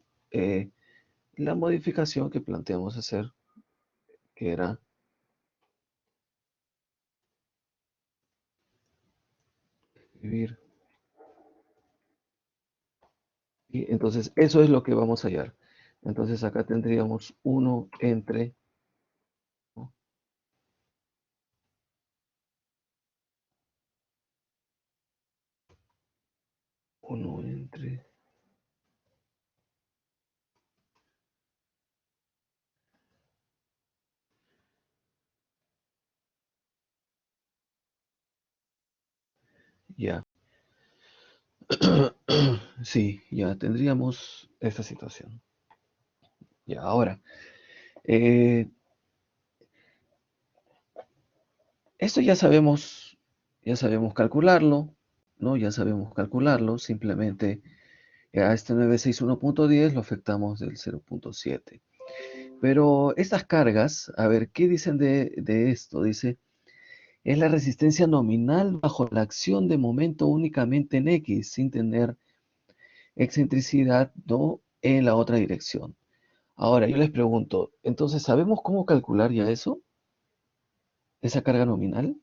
[SPEAKER 1] la modificación que planteamos hacer, que era escribir. Y entonces eso es lo que vamos a hallar. Entonces acá tendríamos 1 entre, ¿no? 1 entre, ya. Sí, ya tendríamos esta situación. Ya, ahora, eh, esto ya sabemos calcularlo, ¿no? Ya sabemos calcularlo, simplemente a este 961.10 lo afectamos del 0.7. Pero estas cargas, a ver, ¿qué dicen de esto? Dice, es la resistencia nominal bajo la acción de momento únicamente en X, sin tener excentricidad, ¿no? En la otra dirección. Ahora, yo les pregunto, entonces, ¿sabemos cómo calcular ya eso? ¿Esa carga nominal?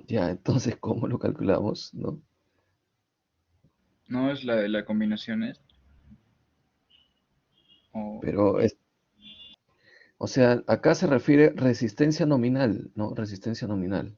[SPEAKER 1] Ya, entonces, ¿cómo lo calculamos? ¿No?
[SPEAKER 2] No es la de la combinación es. O
[SPEAKER 1] Pero o sea, acá se refiere resistencia nominal, ¿no? Resistencia nominal.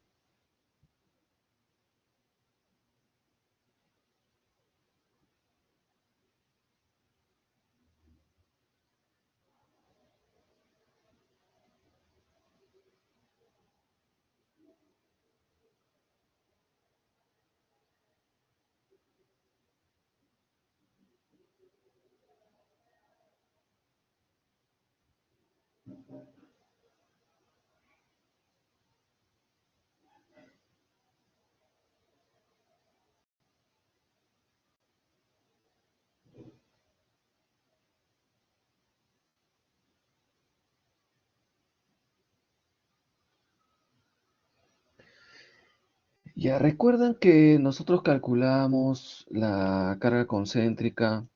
[SPEAKER 1] Ya, recuerdan que nosotros calculamos la carga concéntrica,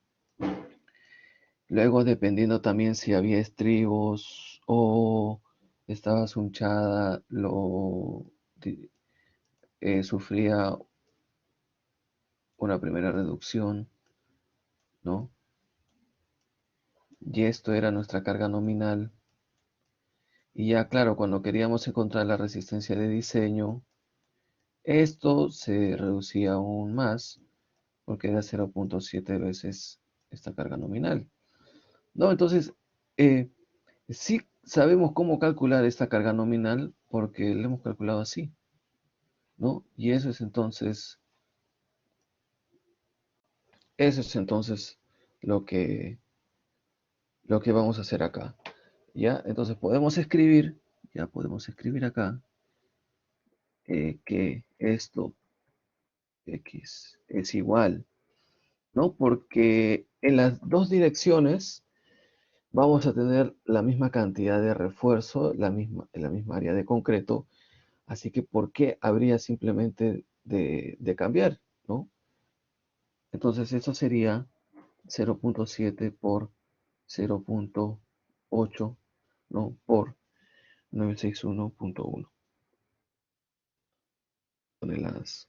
[SPEAKER 1] luego dependiendo también si había estribos o estaba sunchada, di- sufría una primera reducción, ¿no? Y esto era nuestra carga nominal. Y ya, claro, cuando queríamos encontrar la resistencia de diseño, esto se reducía aún más porque era 0,7 veces esta carga nominal. ¿No? Entonces, eh, sí sabemos cómo calcular esta carga nominal porque lo hemos calculado así, ¿no? Y eso es entonces lo que, lo que vamos a hacer acá, ¿ya? Entonces ya podemos escribir acá que esto x es igual, ¿no? Porque en las dos direcciones vamos a tener la misma cantidad de refuerzo, en la misma área de concreto. Así que, ¿por qué habría simplemente de cambiar, ¿no? Entonces, eso sería 0,7 por 0,8, ¿no? Por 961,1 toneladas.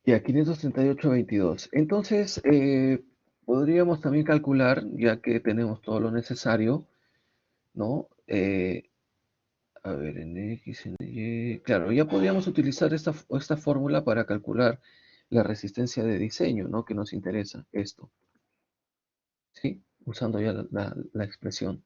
[SPEAKER 1] Y a 538,22. Entonces, podríamos también calcular, ya que tenemos todo lo necesario, ¿no? A ver, en X, en Y. Claro, ya podríamos utilizar esta fórmula para calcular la resistencia de diseño, ¿no? Que nos interesa, esto, ¿sí? Usando ya la expresión.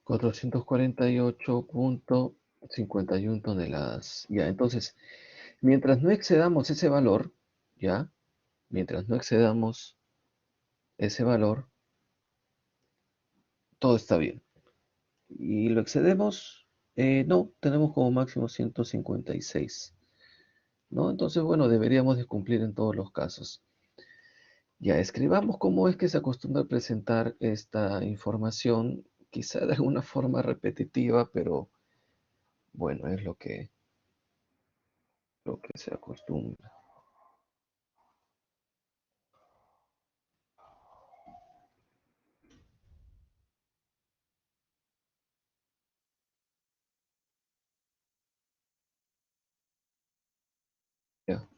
[SPEAKER 1] 448,51 toneladas. Ya, entonces, mientras no excedamos ese valor, ya, mientras no excedamos ese valor, todo está bien. Y lo excedemos, no, tenemos como máximo 156, ¿no? Entonces, bueno, deberíamos de cumplir en todos los casos. Ya, escribamos cómo es que se acostumbra a presentar esta información, quizá de alguna forma repetitiva, pero bueno, es lo que se acostumbra. Ya.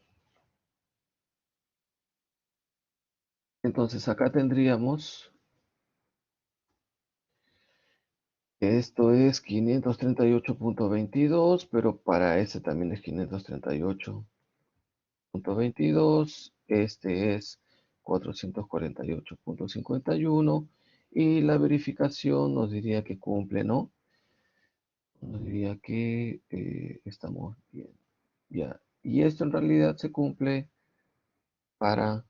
[SPEAKER 1] Entonces acá tendríamos, que esto es 538,22, pero para este también es 538,22. Este es 448,51 y la verificación nos diría que cumple, ¿no? Nos diría que estamos bien. Ya. Y esto en realidad se cumple para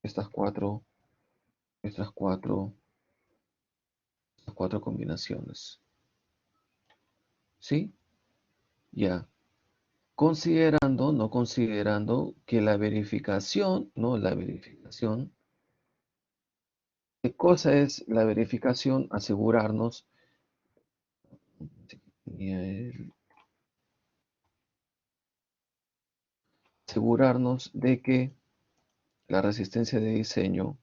[SPEAKER 1] estas cuatro, estas cuatro, estas cuatro combinaciones. ¿Sí? Ya. Considerando, no considerando que la verificación, ¿no? La verificación. ¿Qué cosa es la verificación? Asegurarnos, eh, asegurarnos de que la resistencia de diseño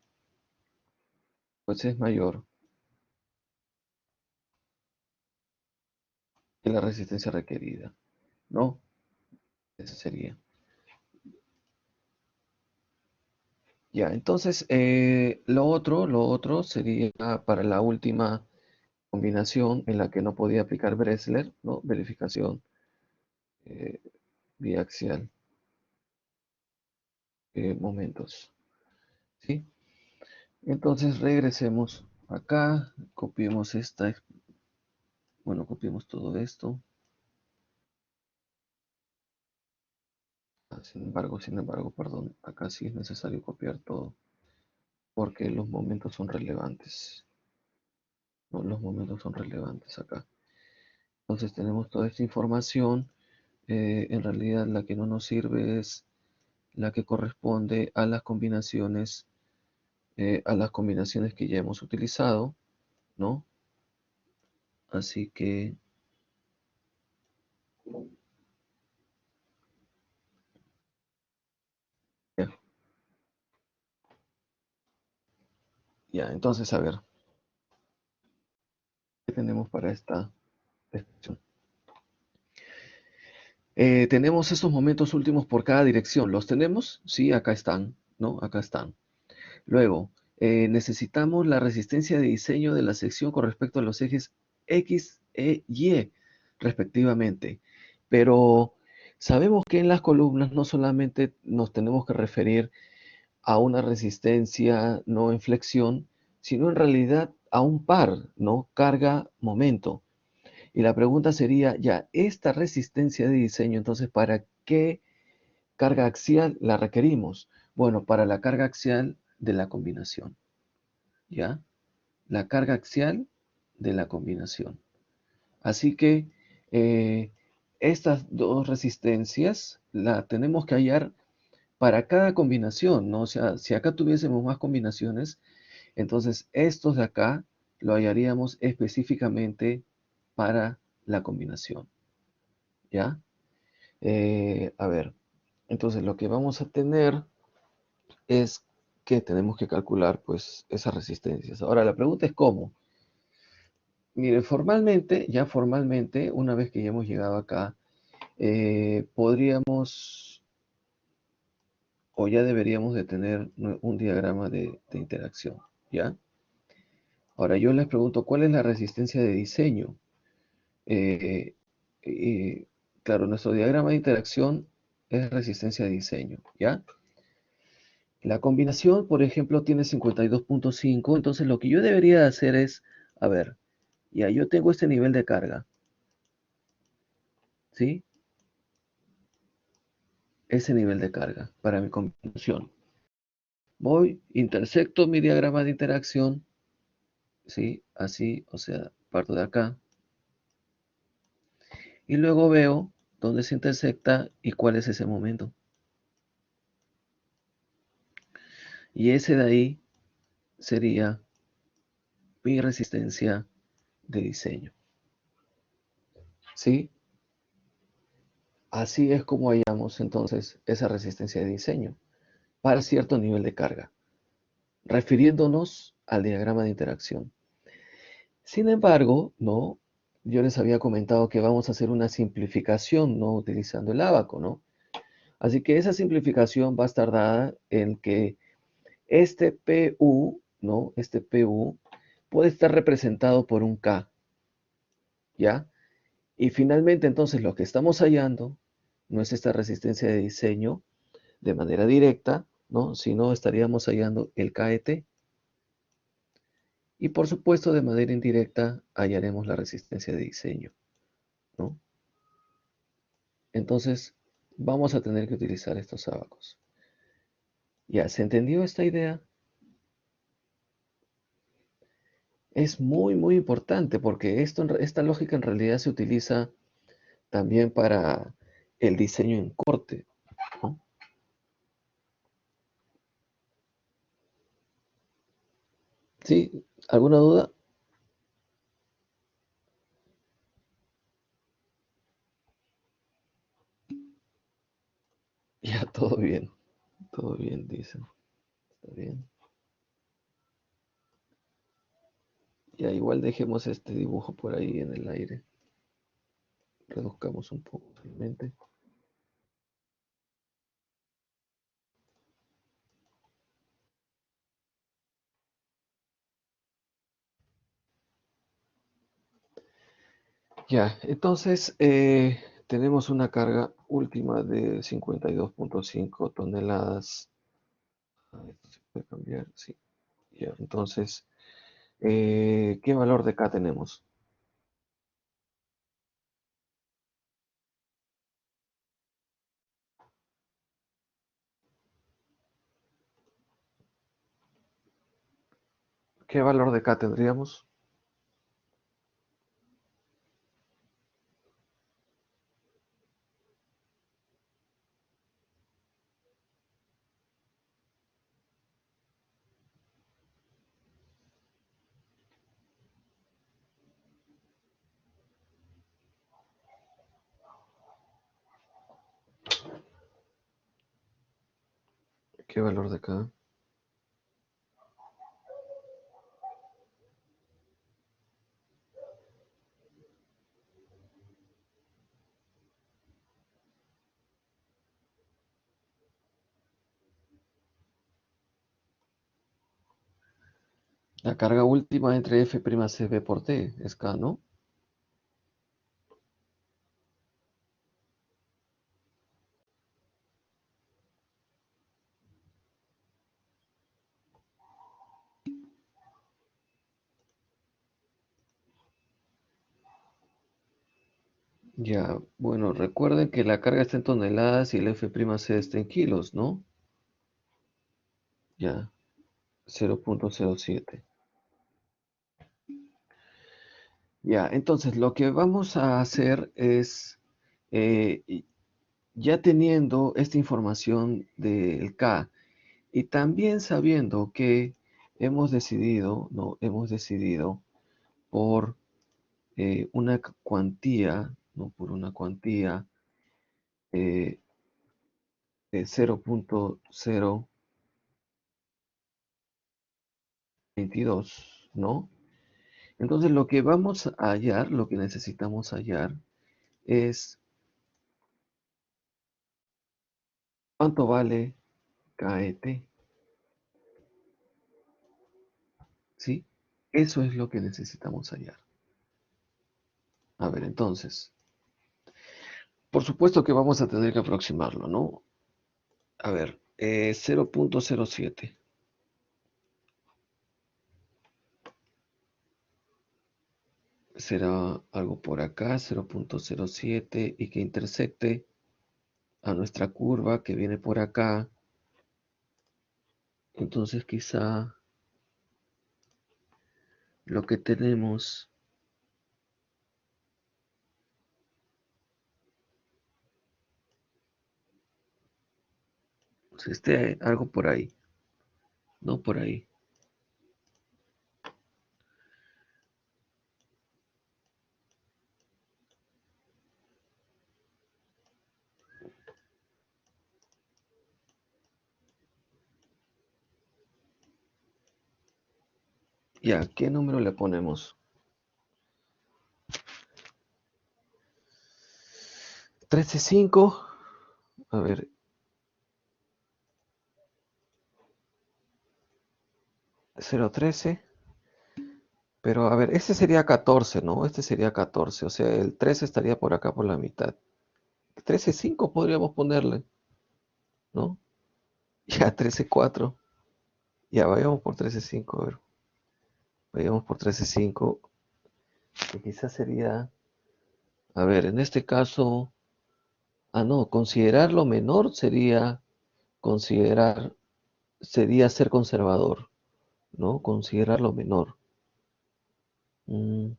[SPEAKER 1] pues es mayor que la resistencia requerida, ¿no? Ese sería. Ya, entonces lo otro sería para la última combinación en la que no podía aplicar Bressler, ¿no? Verificación eh, biaxial, momentos, ¿sí? Entonces regresemos acá, copiemos bueno, copiemos todo esto. Sin embargo, perdón, acá sí es necesario copiar todo, porque los momentos son relevantes, ¿no? Los momentos son relevantes acá. Entonces tenemos toda esta información. En realidad la que no nos sirve es la que corresponde a las combinaciones que ya hemos utilizado, ¿no? Así que, ya, ya, entonces a ver, ¿qué tenemos para esta expresión? Tenemos estos momentos últimos por cada dirección. ¿Los tenemos? Sí, acá están, ¿no? Acá están. Luego, necesitamos la resistencia de diseño de la sección con respecto a los ejes X, E, Y, respectivamente. Pero sabemos que en las columnas no solamente nos tenemos que referir a una resistencia no en flexión, sino en realidad a un par, ¿no? Carga, momento. Y la pregunta sería, ya, esta resistencia de diseño, entonces, ¿para qué carga axial la requerimos? Bueno, para la carga axial de la combinación, ¿ya? La carga axial de la combinación. Así que eh, estas dos resistencias la tenemos que hallar para cada combinación, ¿no? O sea, si acá tuviésemos más combinaciones, entonces estos de acá lo hallaríamos específicamente para la combinación, ¿ya? A ver, entonces lo que vamos a tener es que tenemos que calcular pues esas resistencias. Ahora la pregunta es cómo. Mire, formalmente, una vez que ya hemos llegado acá, podríamos o ya deberíamos de tener un diagrama de interacción, ¿ya? Ahora yo les pregunto, ¿cuál es la resistencia de diseño? Eh, eh, claro, nuestro diagrama de interacción es resistencia de diseño, ¿ya? La combinación, por ejemplo, tiene 52,5, entonces lo que yo debería hacer es, a ver, Ya, yo tengo este nivel de carga, ¿sí? Ese nivel de carga para mi combinación. Voy, intersecto mi diagrama de interacción, ¿sí? Así, o sea, parto de acá. Y luego veo dónde se intersecta y cuál es ese momento. Y ese de ahí sería mi resistencia de diseño, ¿sí? Así es como hallamos entonces esa resistencia de diseño para cierto nivel de carga, refiriéndonos al diagrama de interacción. Sin embargo, no, yo les había comentado que vamos a hacer una simplificación, no utilizando el ábaco, ¿no? Así que esa simplificación va a estar dada en que este PU, ¿no? Este PU puede estar representado por un K, ¿ya? Y finalmente, entonces, lo que estamos hallando no es esta resistencia de diseño de manera directa, ¿no? Sino estaríamos hallando el KET. Y por supuesto, de manera indirecta, hallaremos la resistencia de diseño, ¿no? Entonces, vamos a tener que utilizar estos ábacos. ¿Ya se entendió esta idea? Es muy, muy importante porque esta lógica en realidad se utiliza también para el diseño en corte, ¿no? ¿Sí? ¿Alguna duda? Ya, todo bien, dicen. Está bien. Ya, igual dejemos este dibujo por ahí en el aire. Reduzcamos un poco solamente. Ya, entonces tenemos una carga última de 52,5 toneladas. Esto se puede cambiar, sí. Ya, entonces, ¿qué valor de K tenemos? ¿Qué valor de K tendríamos? ¿Qué valor de K? La carga última entre F'(CB) por T es K, ¿no? Ya, bueno, recuerden que la carga está en toneladas y el F'(C) está en kilos, ¿no? Ya, 0,07. Ya, entonces lo que vamos a hacer es, ya teniendo esta información del K y también sabiendo que hemos decidido, ¿no? Hemos decidido por una cuantía, ¿no? Por una cuantía eh, de 0,022, ¿no? Entonces lo que vamos a hallar, lo que necesitamos hallar es cuánto vale KET, ¿sí? Eso es lo que necesitamos hallar. A ver, entonces, por supuesto que vamos a tener que aproximarlo, ¿no? A ver, 0,07. será algo por acá, 0.07, y que intersecte a nuestra curva que viene por acá. Entonces quizá lo que tenemos, pues, esté algo por ahí, no por ahí. Ya, ¿qué número le ponemos? 13,5. A ver, 0,13. Pero a ver, este sería 14, ¿no? Este sería 14. O sea, el 13 estaría por acá por la mitad. 13,5 podríamos ponerle, ¿no? Ya, 13,4. Ya, vayamos por 13,5. A ver, vayamos por 13,5. Que quizás sería, a ver, en este caso, no, considerar lo menor considerar, sería ser conservador, ¿no? Considerar lo menor. Mm,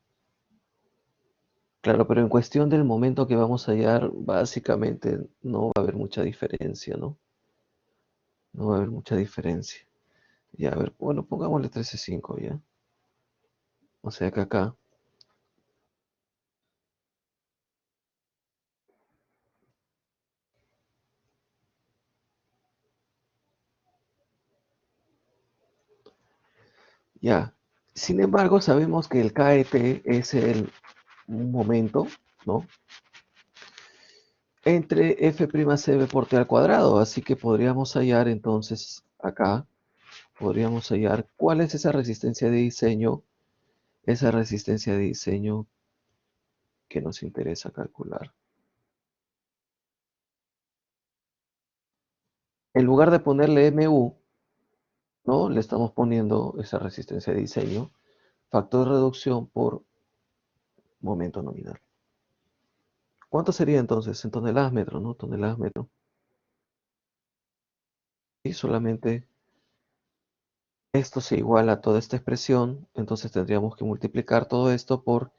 [SPEAKER 1] claro, pero en cuestión del momento que vamos a hallar, básicamente no va a haber mucha diferencia, ¿no? No va a haber mucha diferencia. Ya, a ver, bueno, pongámosle 13,5 ya. O sea que acá, ya. Sin embargo, sabemos que el KET es un momento, ¿no? Entre f'C por t al cuadrado. Así que podríamos hallar entonces acá, podríamos hallar cuál es esa resistencia de diseño que nos interesa calcular. En lugar de ponerle MU, ¿no? Le estamos poniendo esa resistencia de diseño, factor de reducción por momento nominal. ¿Cuánto sería entonces? En toneladas metro, ¿no? Toneladas metro. Y solamente esto se iguala a toda esta expresión, entonces tendríamos que multiplicar todo esto por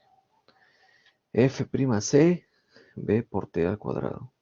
[SPEAKER 1] f'C b por t al cuadrado.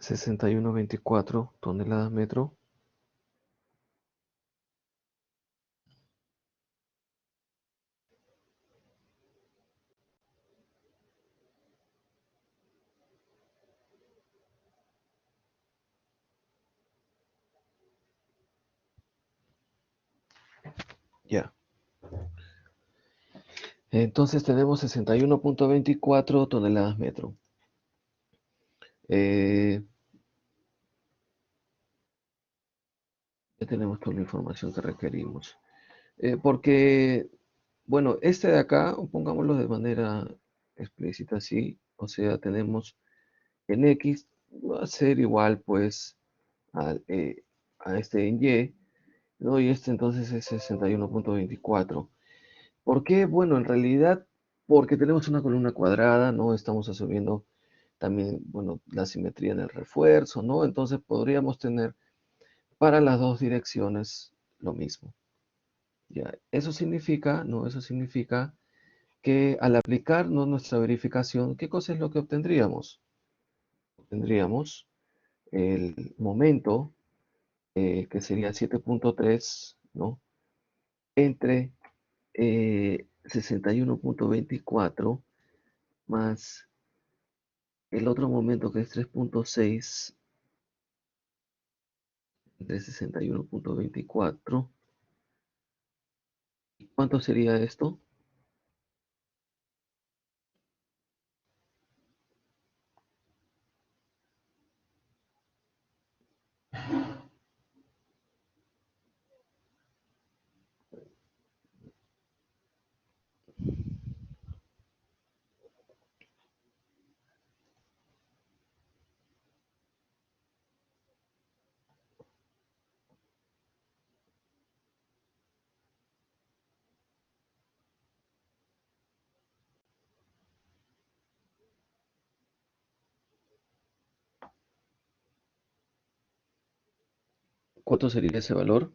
[SPEAKER 1] 61,24 toneladas metro. Ya. Entonces tenemos 61,24 toneladas metro. Eh, ya tenemos toda la información que requerimos. Porque, bueno, este de acá, pongámoslo de manera explícita así, o sea, tenemos en X va a ser igual pues al, a este en Y, ¿no? Y este entonces es 61,24. ¿Por qué? Bueno, en realidad, porque tenemos una columna cuadrada, ¿no? Estamos asumiendo también, bueno, la simetría en el refuerzo, ¿no? Entonces podríamos tener para las dos direcciones lo mismo. Ya, eso significa, ¿no? Eso significa que al aplicar, ¿no?, nuestra verificación, ¿qué cosa es lo que obtendríamos? Obtendríamos el momento, que sería 7,3, ¿no? Entre 61,24 más el otro momento que es 3,6 de 61.24. ¿Cuánto sería esto? ¿Cuánto sería ese valor?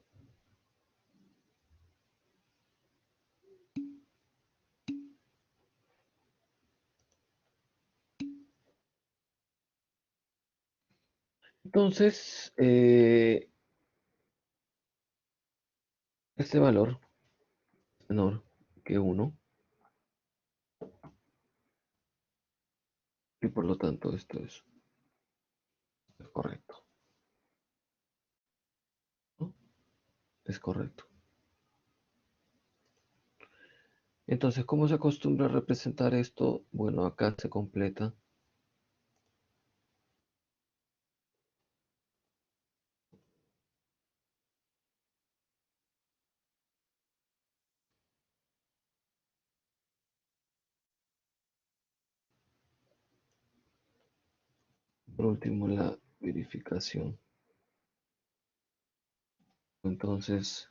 [SPEAKER 1] Entonces, este valor es menor que 1 y por lo tanto esto es correcto, ¿no? Es correcto. Entonces, ¿cómo se acostumbra a representar esto? Bueno, acá se completa. Por último, la verificación. Entonces,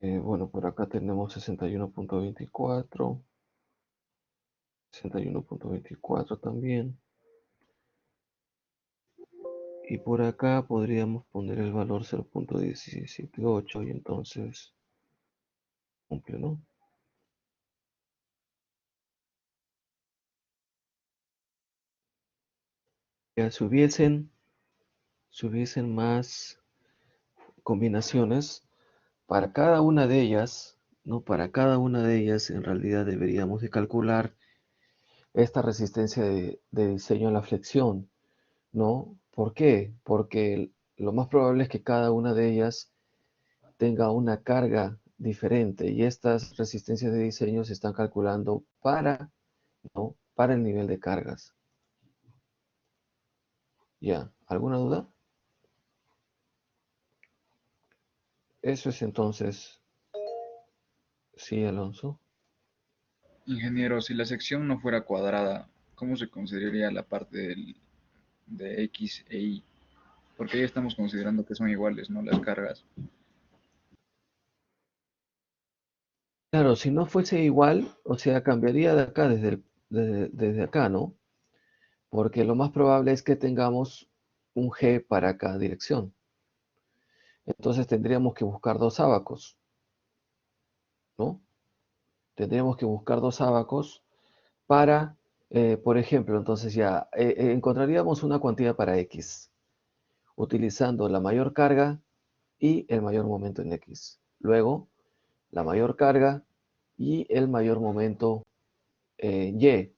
[SPEAKER 1] bueno, por acá tenemos 61.24, 61.24 también. Y por acá podríamos poner el valor 0.178 y entonces cumple, ¿no? Ya si hubiesen más combinaciones, para cada una de ellas, ¿no? Para cada una de ellas en realidad deberíamos de calcular esta resistencia de diseño a la flexión, ¿no? ¿Por qué? Porque lo más probable es que cada una de ellas tenga una carga diferente y estas resistencias de diseño se están calculando para, ¿no? Para el nivel de cargas. ¿Ya? ¿Alguna duda? Eso es entonces, sí, Alonso.
[SPEAKER 2] Ingeniero, si la sección no fuera cuadrada, ¿cómo se consideraría la parte de X e Y? Porque ahí estamos considerando que son iguales, ¿no? Las cargas.
[SPEAKER 1] Claro, si no fuese igual, o sea, cambiaría de acá desde acá, ¿no? Porque lo más probable es que tengamos un G para cada dirección. Entonces tendríamos que buscar dos ábacos, ¿no? Tendríamos que buscar dos ábacos para, por ejemplo, entonces ya encontraríamos una cuantía para X, utilizando la mayor carga y el mayor momento en X. Luego, la mayor carga y el mayor momento en Y.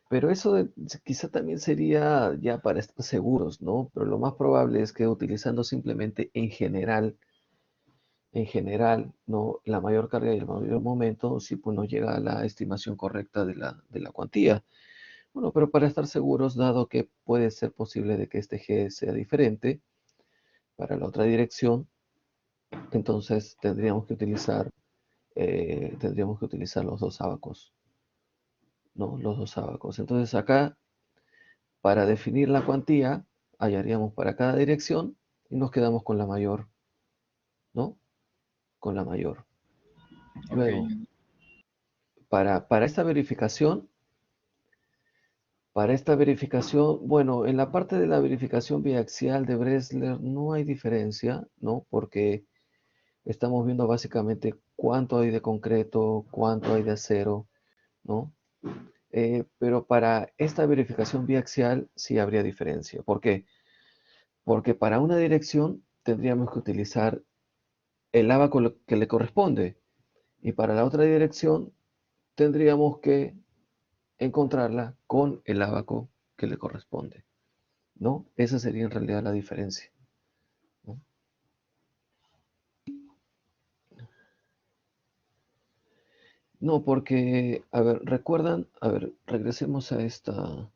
[SPEAKER 1] Pero eso quizá también sería ya para estar seguros, ¿no? Pero lo más probable es que utilizando simplemente en general, ¿no? La mayor carga y el mayor momento, sí, pues nos llega a la estimación correcta de la cuantía. Bueno, pero para estar seguros, dado que puede ser posible de que este G sea diferente para la otra dirección, entonces tendríamos que utilizar los dos ábacos, ¿no? Los dos ábacos. Entonces acá, para definir la cuantía, hallaríamos para cada dirección y nos quedamos con la mayor, ¿no? Con la mayor.
[SPEAKER 2] Ok,
[SPEAKER 1] Luego, para esta verificación, bueno, en la parte de la verificación biaxial de Bressler no hay diferencia, ¿no? Porque estamos viendo básicamente cuánto hay de concreto, cuánto hay de acero, ¿no? Pero para esta verificación biaxial sí habría diferencia. ¿Por qué? Porque para una dirección tendríamos que utilizar el ábaco que le corresponde y para la otra dirección tendríamos que encontrarla con el ábaco que le corresponde, ¿no? Esa sería en realidad la diferencia. No, porque, a ver, ¿recuerdan? A ver, regresemos a esta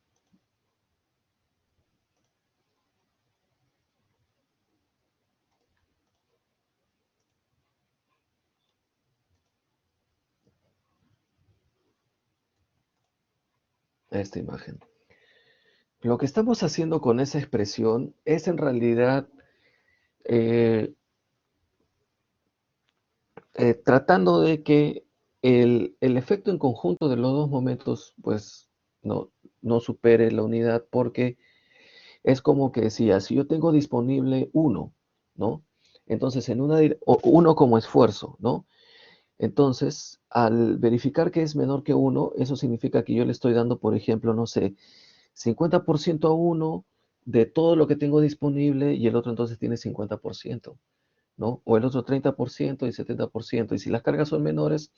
[SPEAKER 1] imagen. Lo que estamos haciendo con esa expresión es en realidad eh, tratando de que el efecto en conjunto de los dos momentos, pues, no, no supere la unidad, porque es como que decía, si yo tengo disponible uno, ¿no? Entonces, uno como esfuerzo, ¿no? Entonces, al verificar que es menor que uno, eso significa que yo le estoy dando, por ejemplo, no sé, 50% a uno de todo lo que tengo disponible y el otro entonces tiene 50%, ¿no? O el otro 30% y 70%. Y si las cargas son menores,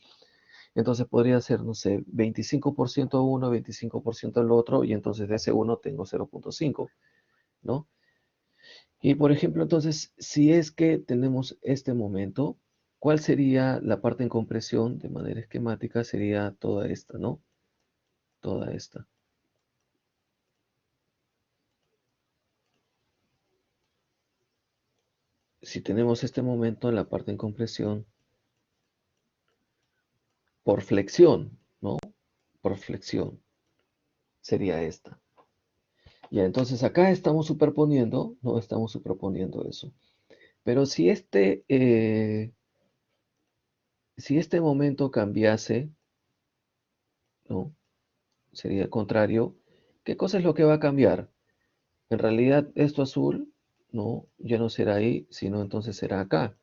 [SPEAKER 1] entonces podría ser, no sé, 25% a uno, 25% al otro, y entonces de ese uno tengo 0,5, ¿no? Y por ejemplo, entonces, si es que tenemos este momento, ¿cuál sería la parte en compresión de manera esquemática? Sería toda esta, ¿no? Toda esta. Si tenemos este momento en la parte en compresión por flexión, ¿no? Por flexión sería esta. Ya, entonces acá estamos superponiendo, no estamos superponiendo eso. Pero si este momento cambiase, ¿no? Sería el contrario. ¿Qué cosa es lo que va a cambiar? En realidad esto azul, no, ya no será ahí, sino entonces será acá.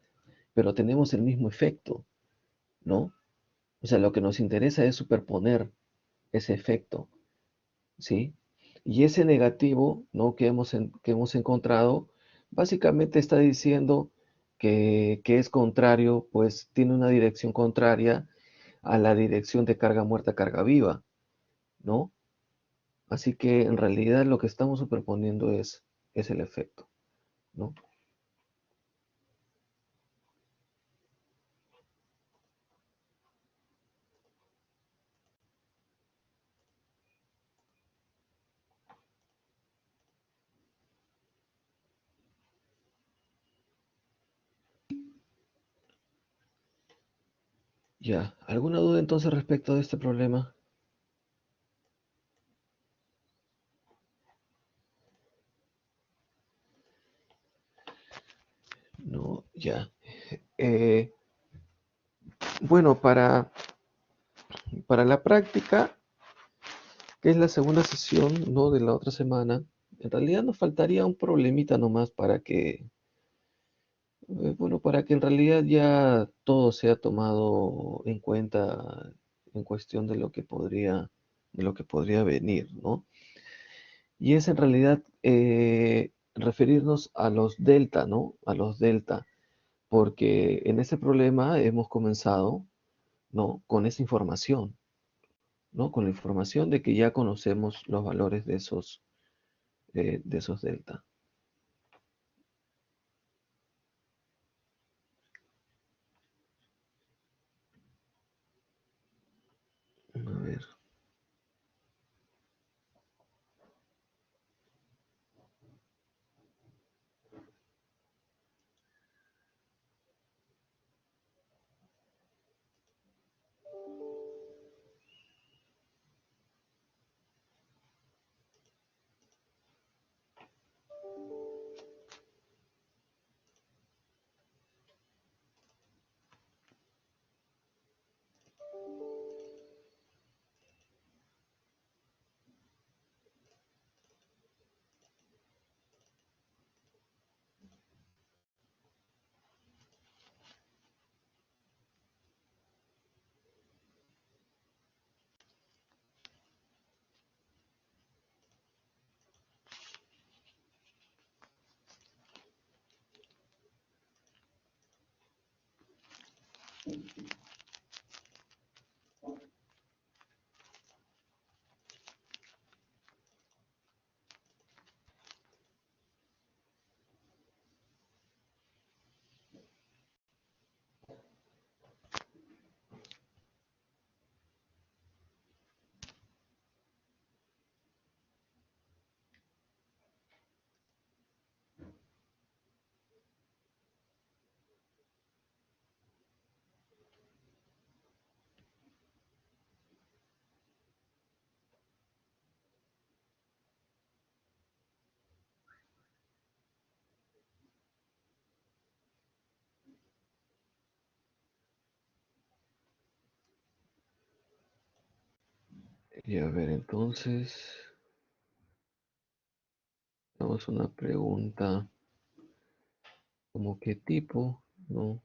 [SPEAKER 1] Pero tenemos el mismo efecto, ¿no? O sea, lo que nos interesa es superponer ese efecto, ¿sí? Y ese negativo, ¿no? Que hemos encontrado, básicamente está diciendo que es contrario, pues tiene una dirección contraria a la dirección de carga muerta, carga viva, ¿no? Así que en realidad lo que estamos superponiendo es el efecto, ¿no? Ya, ¿alguna duda entonces respecto de este problema? No, ya. Eh, bueno, para la práctica, que es la segunda sesión, ¿no? De la otra semana, en realidad nos faltaría un problemita nomás bueno, para que en realidad ya todo sea tomado en cuenta en cuestión de lo que podría venir, ¿no? Y es en realidad referirnos a los delta, ¿no? A los delta, porque en ese problema hemos comenzado, ¿no? Con esa información, ¿no? Con la información de que ya conocemos los valores de esos delta. A ver. Y a ver, entonces, vamos a una pregunta, ¿como qué tipo? ¿No?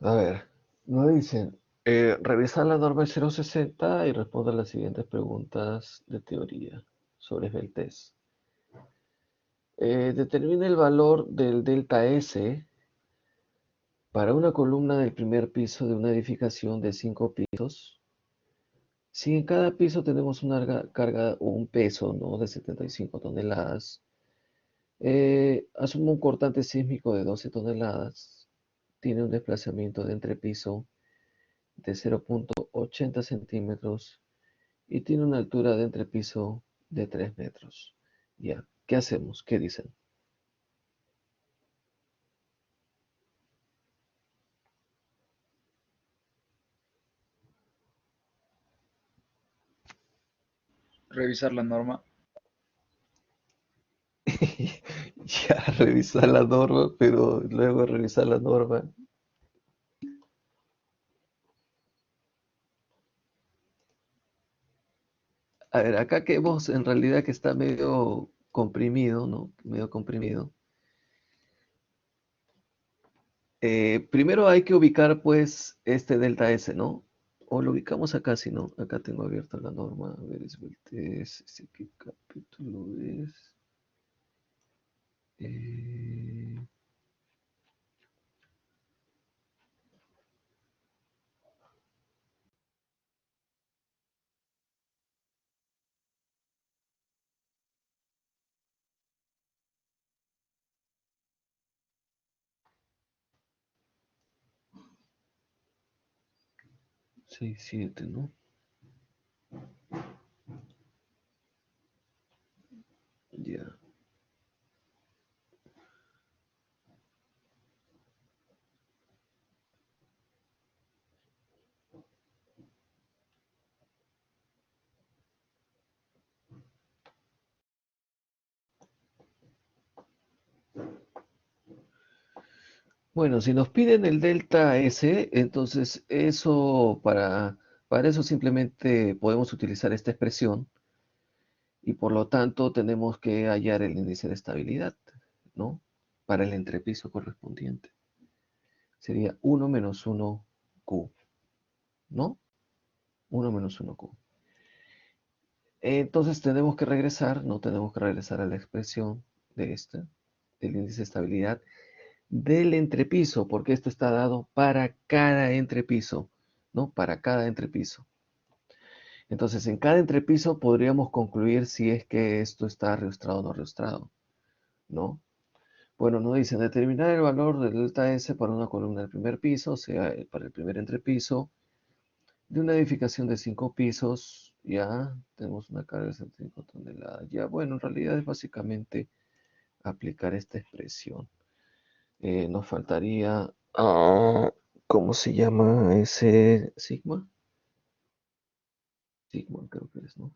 [SPEAKER 1] A ver, nos dicen, revisar la norma 060 y responder las siguientes preguntas de teoría sobre el test. Determina el valor del delta S para una columna del primer piso de una edificación de 5 pisos. Si en cada piso tenemos una carga o un peso, ¿no?, de 75 toneladas, asume un cortante sísmico de 12 toneladas, tiene un desplazamiento de entrepiso de 0,80 centímetros y tiene una altura de entrepiso de 3 metros. Ya, ¿qué hacemos? ¿Qué dicen?
[SPEAKER 2] Revisar la norma.
[SPEAKER 1] Ya, revisar la norma, pero luego revisar la norma. A ver, acá que vemos en realidad que está medio comprimido, ¿no? Medio comprimido. Primero hay que ubicar, pues, este delta S, ¿no? O lo ubicamos acá, si no. Acá tengo abierta la norma. A ver, ¿este qué capítulo es? Eh, seis, siete, ¿no? Ya. Bueno, si nos piden el delta S, entonces para eso simplemente podemos utilizar esta expresión y por lo tanto tenemos que hallar el índice de estabilidad, ¿no? Para el entrepiso correspondiente. Sería uno menos uno Q, ¿no? Uno menos uno Q. Entonces tenemos que regresar, no tenemos que regresar a la expresión de esta, del índice de estabilidad del entrepiso, porque esto está dado para cada entrepiso, ¿no? Para cada entrepiso. Entonces, en cada entrepiso podríamos concluir si es que esto está reustrado o no reustrado, ¿no? Bueno, nos dicen determinar el valor del delta S para una columna del primer piso, o sea, para el primer entrepiso, de una edificación de 5 pisos, ya tenemos una carga de 75 toneladas. Ya, bueno, en realidad es básicamente aplicar esta expresión. Nos faltaría, ¿cómo se llama ese sigma? Sigma creo que es, ¿no?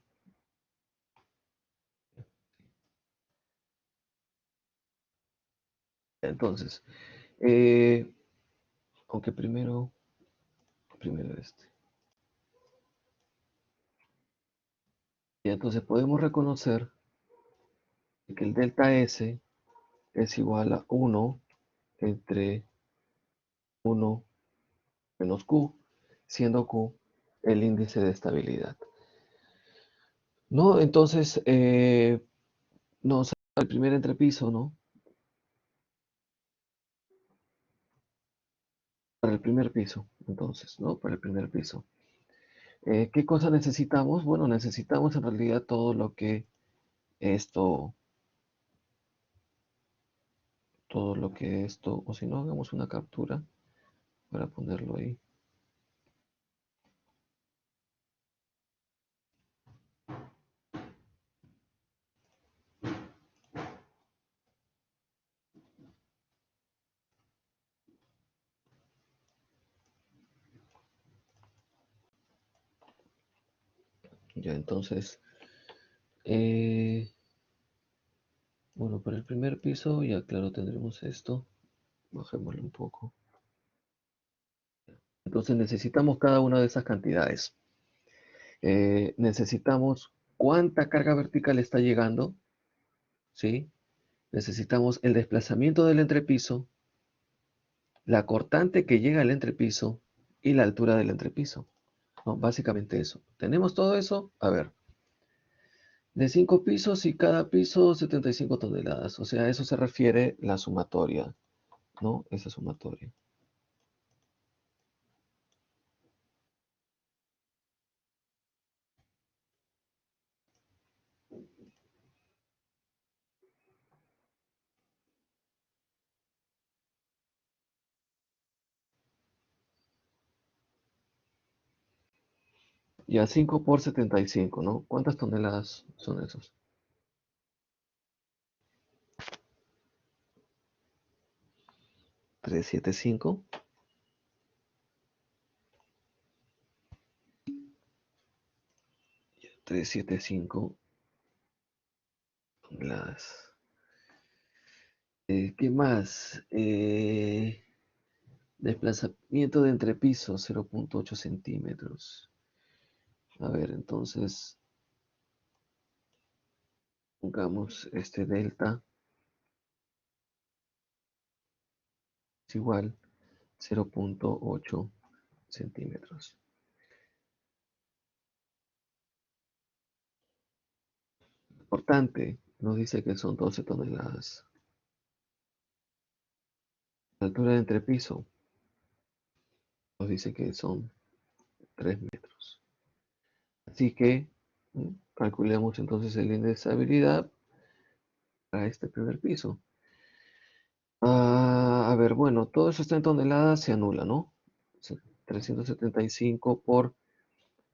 [SPEAKER 1] Entonces, eh, aunque primero este. Y entonces podemos reconocer que el delta S es igual a 1 entre 1 menos Q, siendo Q el índice de estabilidad. ¿No? Entonces, nos sale el primer entrepiso, ¿no? Para el primer piso, entonces, ¿no? Para el primer piso. ¿Qué cosa necesitamos? Bueno, necesitamos en realidad todo lo que esto, o si no, hagamos una captura para ponerlo ahí. Ya, entonces, eh, bueno, para el primer piso, ya claro, tendremos esto. Bajémoslo un poco. Entonces necesitamos cada una de esas cantidades. Necesitamos cuánta carga vertical está llegando, ¿sí? Necesitamos el desplazamiento del entrepiso, la cortante que llega al entrepiso y la altura del entrepiso, ¿no? Básicamente eso. ¿Tenemos todo eso? A ver, de 5 pisos y cada piso 75 toneladas. O sea, a eso se refiere la sumatoria, ¿no? Esa sumatoria. Ya 5 por 75, ¿no? ¿Cuántas toneladas son esos? 375. 375 toneladas. ¿Qué más? Desplazamiento de entrepiso, 0,8 centímetros. A ver, entonces, pongamos este delta es igual 0,8 centímetros. Importante, nos dice que son 12 toneladas. La altura de entrepiso nos dice que son 3 metros. Así que calculemos entonces el índice de estabilidad para este primer piso. A ver, bueno, todo eso está en toneladas, se anula, ¿no? 375 por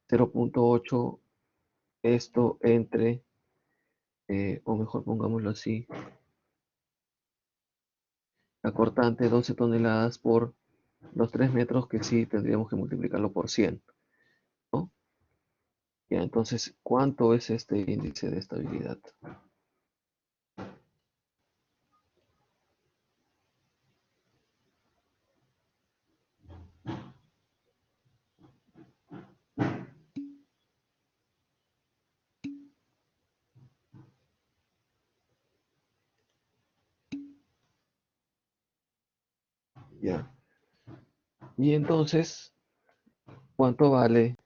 [SPEAKER 1] 0,8, esto entre, o mejor pongámoslo así, la cortante 12 toneladas por los 3 metros, que sí tendríamos que multiplicarlo por 100, ¿no? Ya, entonces, ¿cuánto es este índice de estabilidad? Ya. Y entonces, ¿cuánto vale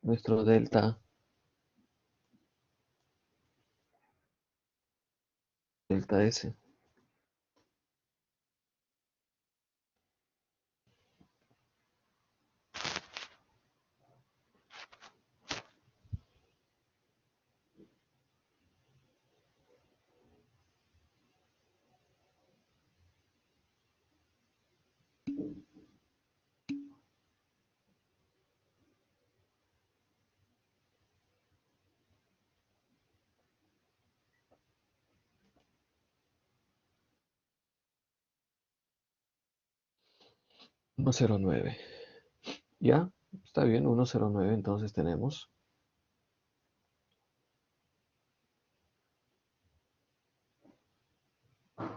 [SPEAKER 1] nuestro delta S? Uno cero nueve. ¿Ya? Está bien, 1,09, entonces tenemos.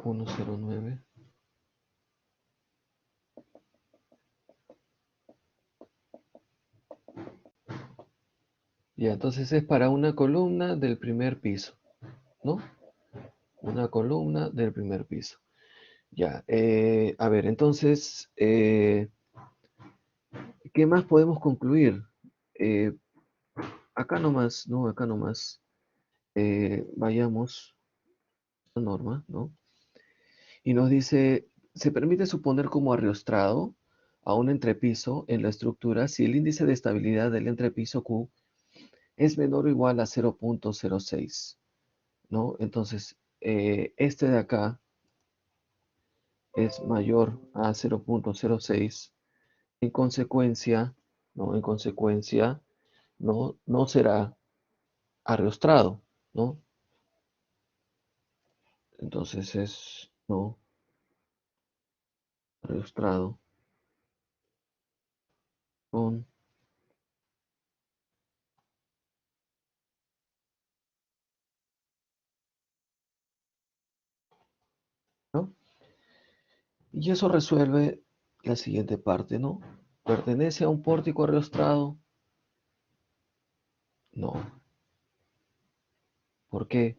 [SPEAKER 1] 1,09. Ya, entonces es para una columna del primer piso, ¿no? Una columna del primer piso. Ya, a ver, entonces, ¿qué más podemos concluir? Eh, acá nomás, ¿no? Acá nomás, vayamos a norma, ¿no? Y nos dice, se permite suponer como ariostrado a un entrepiso en la estructura si el índice de estabilidad del entrepiso Q es menor o igual a 0,06, ¿no? Entonces, este de acá es mayor a 0,06, en consecuencia, ¿no? En consecuencia, no será arrostrado, ¿no? Entonces es, no, arrostrado con, ¿no? Y eso resuelve la siguiente parte, ¿no? ¿Pertenece a un pórtico arrostrado? No. ¿Por qué?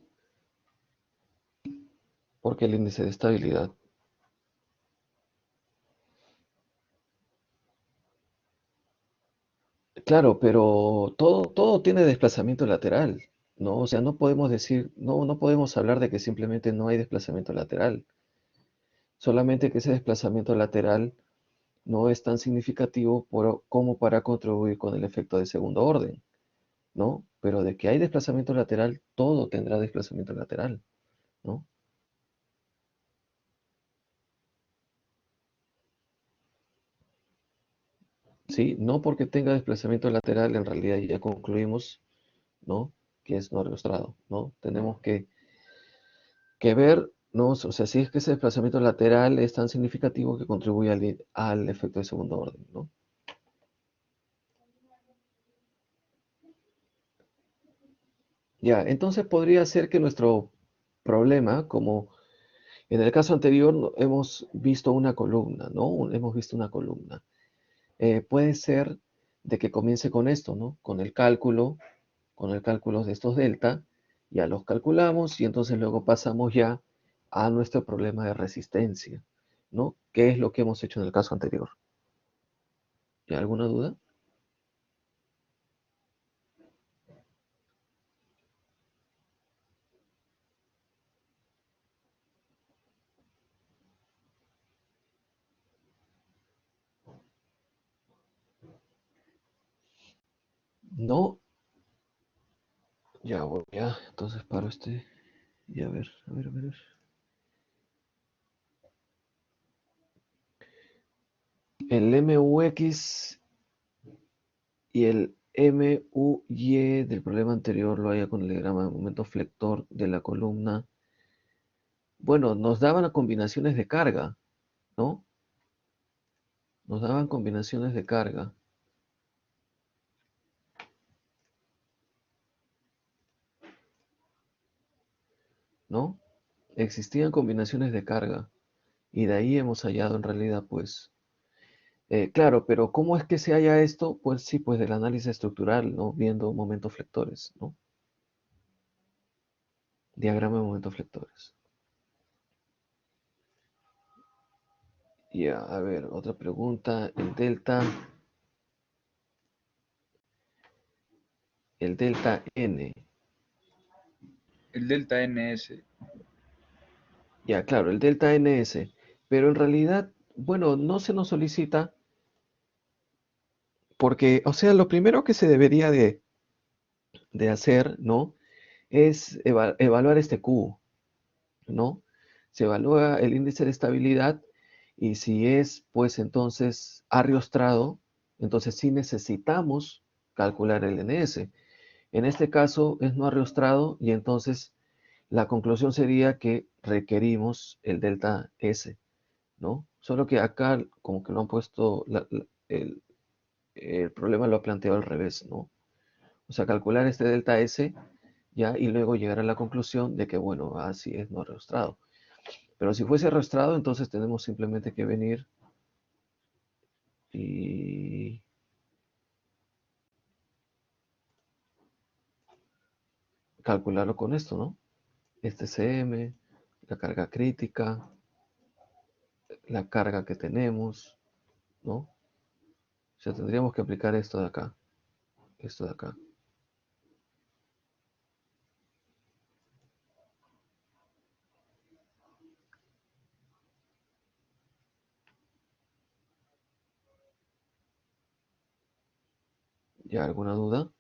[SPEAKER 1] Porque el índice de estabilidad. Claro, pero todo tiene desplazamiento lateral, ¿no? O sea, no podemos decir, no podemos hablar de que simplemente no hay desplazamiento lateral. Solamente que ese desplazamiento lateral no es tan significativo como para contribuir con el efecto de segundo orden, ¿no? Pero de que hay desplazamiento lateral, todo tendrá desplazamiento lateral, ¿no? Sí, no porque tenga desplazamiento lateral, en realidad ya concluimos, ¿no? Que es no arrastrado, ¿no? Tenemos que ver, ¿no? O sea, si es que ese desplazamiento lateral es tan significativo que contribuye al efecto de segundo orden, ¿no? Ya, entonces podría ser que nuestro problema, como en el caso anterior hemos visto una columna, ¿no? Hemos visto una columna. Puede ser de que comience con esto, ¿no? Con el cálculo de estos delta, ya los calculamos y entonces luego pasamos ya a nuestro problema de resistencia, ¿no? ¿Qué es lo que hemos hecho en el caso anterior? ¿Y alguna duda? No, ya voy, ya, entonces paro este y a ver. El MUX y el MUY del problema anterior lo haya con el diagrama de momento flector de la columna. Bueno, nos daban combinaciones de carga, ¿no? Nos daban combinaciones de carga, ¿no? Existían combinaciones de carga y de ahí hemos hallado en realidad, pues, claro, pero ¿cómo es que se halla esto? Pues sí, pues del análisis estructural, ¿no? Viendo momentos flectores, ¿no? Diagrama de momentos flectores. Ya, a ver, otra pregunta. El delta N.
[SPEAKER 2] El delta NS.
[SPEAKER 1] Ya, claro, el delta NS. Pero en realidad, bueno, no se nos solicita porque, o sea, lo primero que se debería de hacer, ¿no? Es evaluar este Q, ¿no? Se evalúa el índice de estabilidad y si es, pues entonces, arriostrado, entonces sí necesitamos calcular el NS. En este caso es no arriostrado y entonces la conclusión sería que requerimos el delta S, ¿no? Solo que acá como que lo han puesto, el problema lo ha planteado al revés, ¿no? O sea, calcular este delta S ya y luego llegar a la conclusión de que, bueno, así es no arrastrado. Pero si fuese arrastrado, entonces tenemos simplemente que venir y, calcularlo con esto, ¿no? Este CM, la carga crítica, la carga que tenemos, ¿no? O sea, tendríamos que aplicar esto de acá, esto de acá. ¿Ya alguna duda?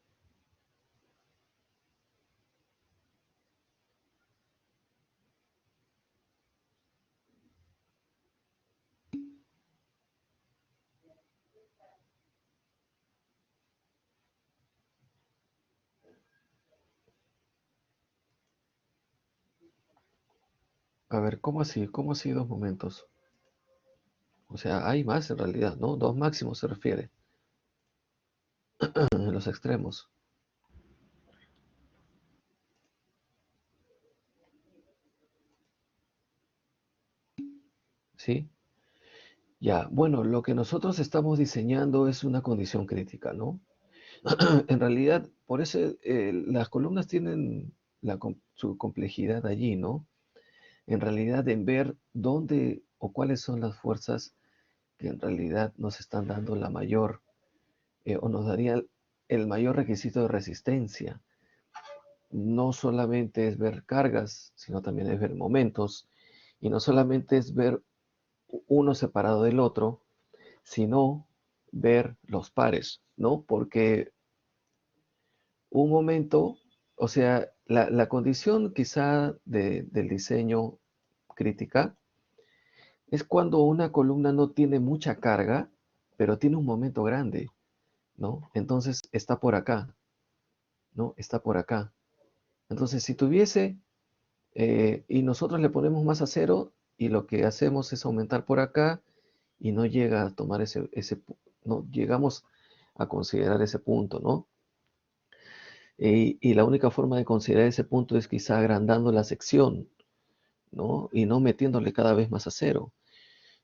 [SPEAKER 1] A ver, ¿cómo así? ¿Cómo así dos momentos? O sea, hay más en realidad, ¿no? Dos máximos se refiere, en los extremos, ¿sí? Ya, bueno, lo que nosotros estamos diseñando es una condición crítica, ¿no? En realidad, por eso las columnas tienen su complejidad allí, ¿no? En realidad, en ver dónde o cuáles son las fuerzas que en realidad nos están dando la mayor o nos daría el mayor requisito de resistencia. No solamente es ver cargas, sino también es ver momentos, y no solamente es ver uno separado del otro, sino ver los pares, ¿no? Porque un momento, o sea, la condición quizá del diseño crítica es cuando una columna no tiene mucha carga, pero tiene un momento grande, ¿no? Entonces está por acá, ¿no? Está por acá. Entonces, si tuviese, y nosotros le ponemos más acero, y lo que hacemos es aumentar por acá, y no llega a tomar no llegamos a considerar ese punto, ¿no? Y la única forma de considerar ese punto es quizá agrandando la sección, ¿no? Y no metiéndole cada vez más acero.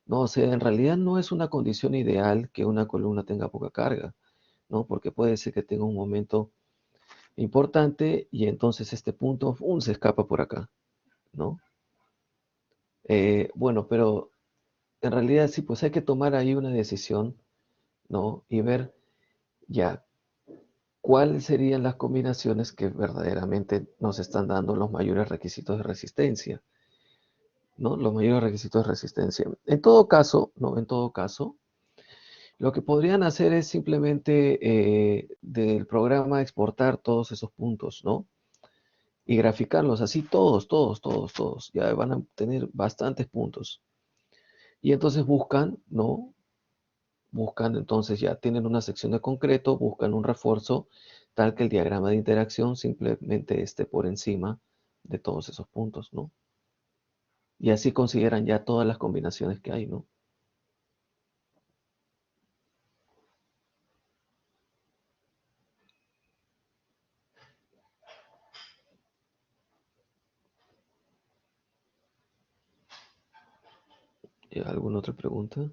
[SPEAKER 1] No, o sea, en realidad no es una condición ideal que una columna tenga poca carga, ¿no? Porque puede ser que tenga un momento importante y entonces este punto se escapa por acá, ¿no? Bueno, pero en realidad sí, pues hay que tomar ahí una decisión, ¿no? Y ver ya cuáles serían las combinaciones que verdaderamente nos están dando los mayores requisitos de resistencia, ¿no? Los mayores requisitos de resistencia. En todo caso, ¿no? En todo caso, lo que podrían hacer es simplemente del programa exportar todos esos puntos, ¿no? Y graficarlos así todos, todos, todos, todos. Ya van a tener bastantes puntos. Y entonces buscan, ¿no? Buscan entonces ya tienen una sección de concreto, buscan un refuerzo tal que el diagrama de interacción simplemente esté por encima de todos esos puntos, ¿no? Y así consideran ya todas las combinaciones que hay, ¿no? ¿Alguna otra pregunta?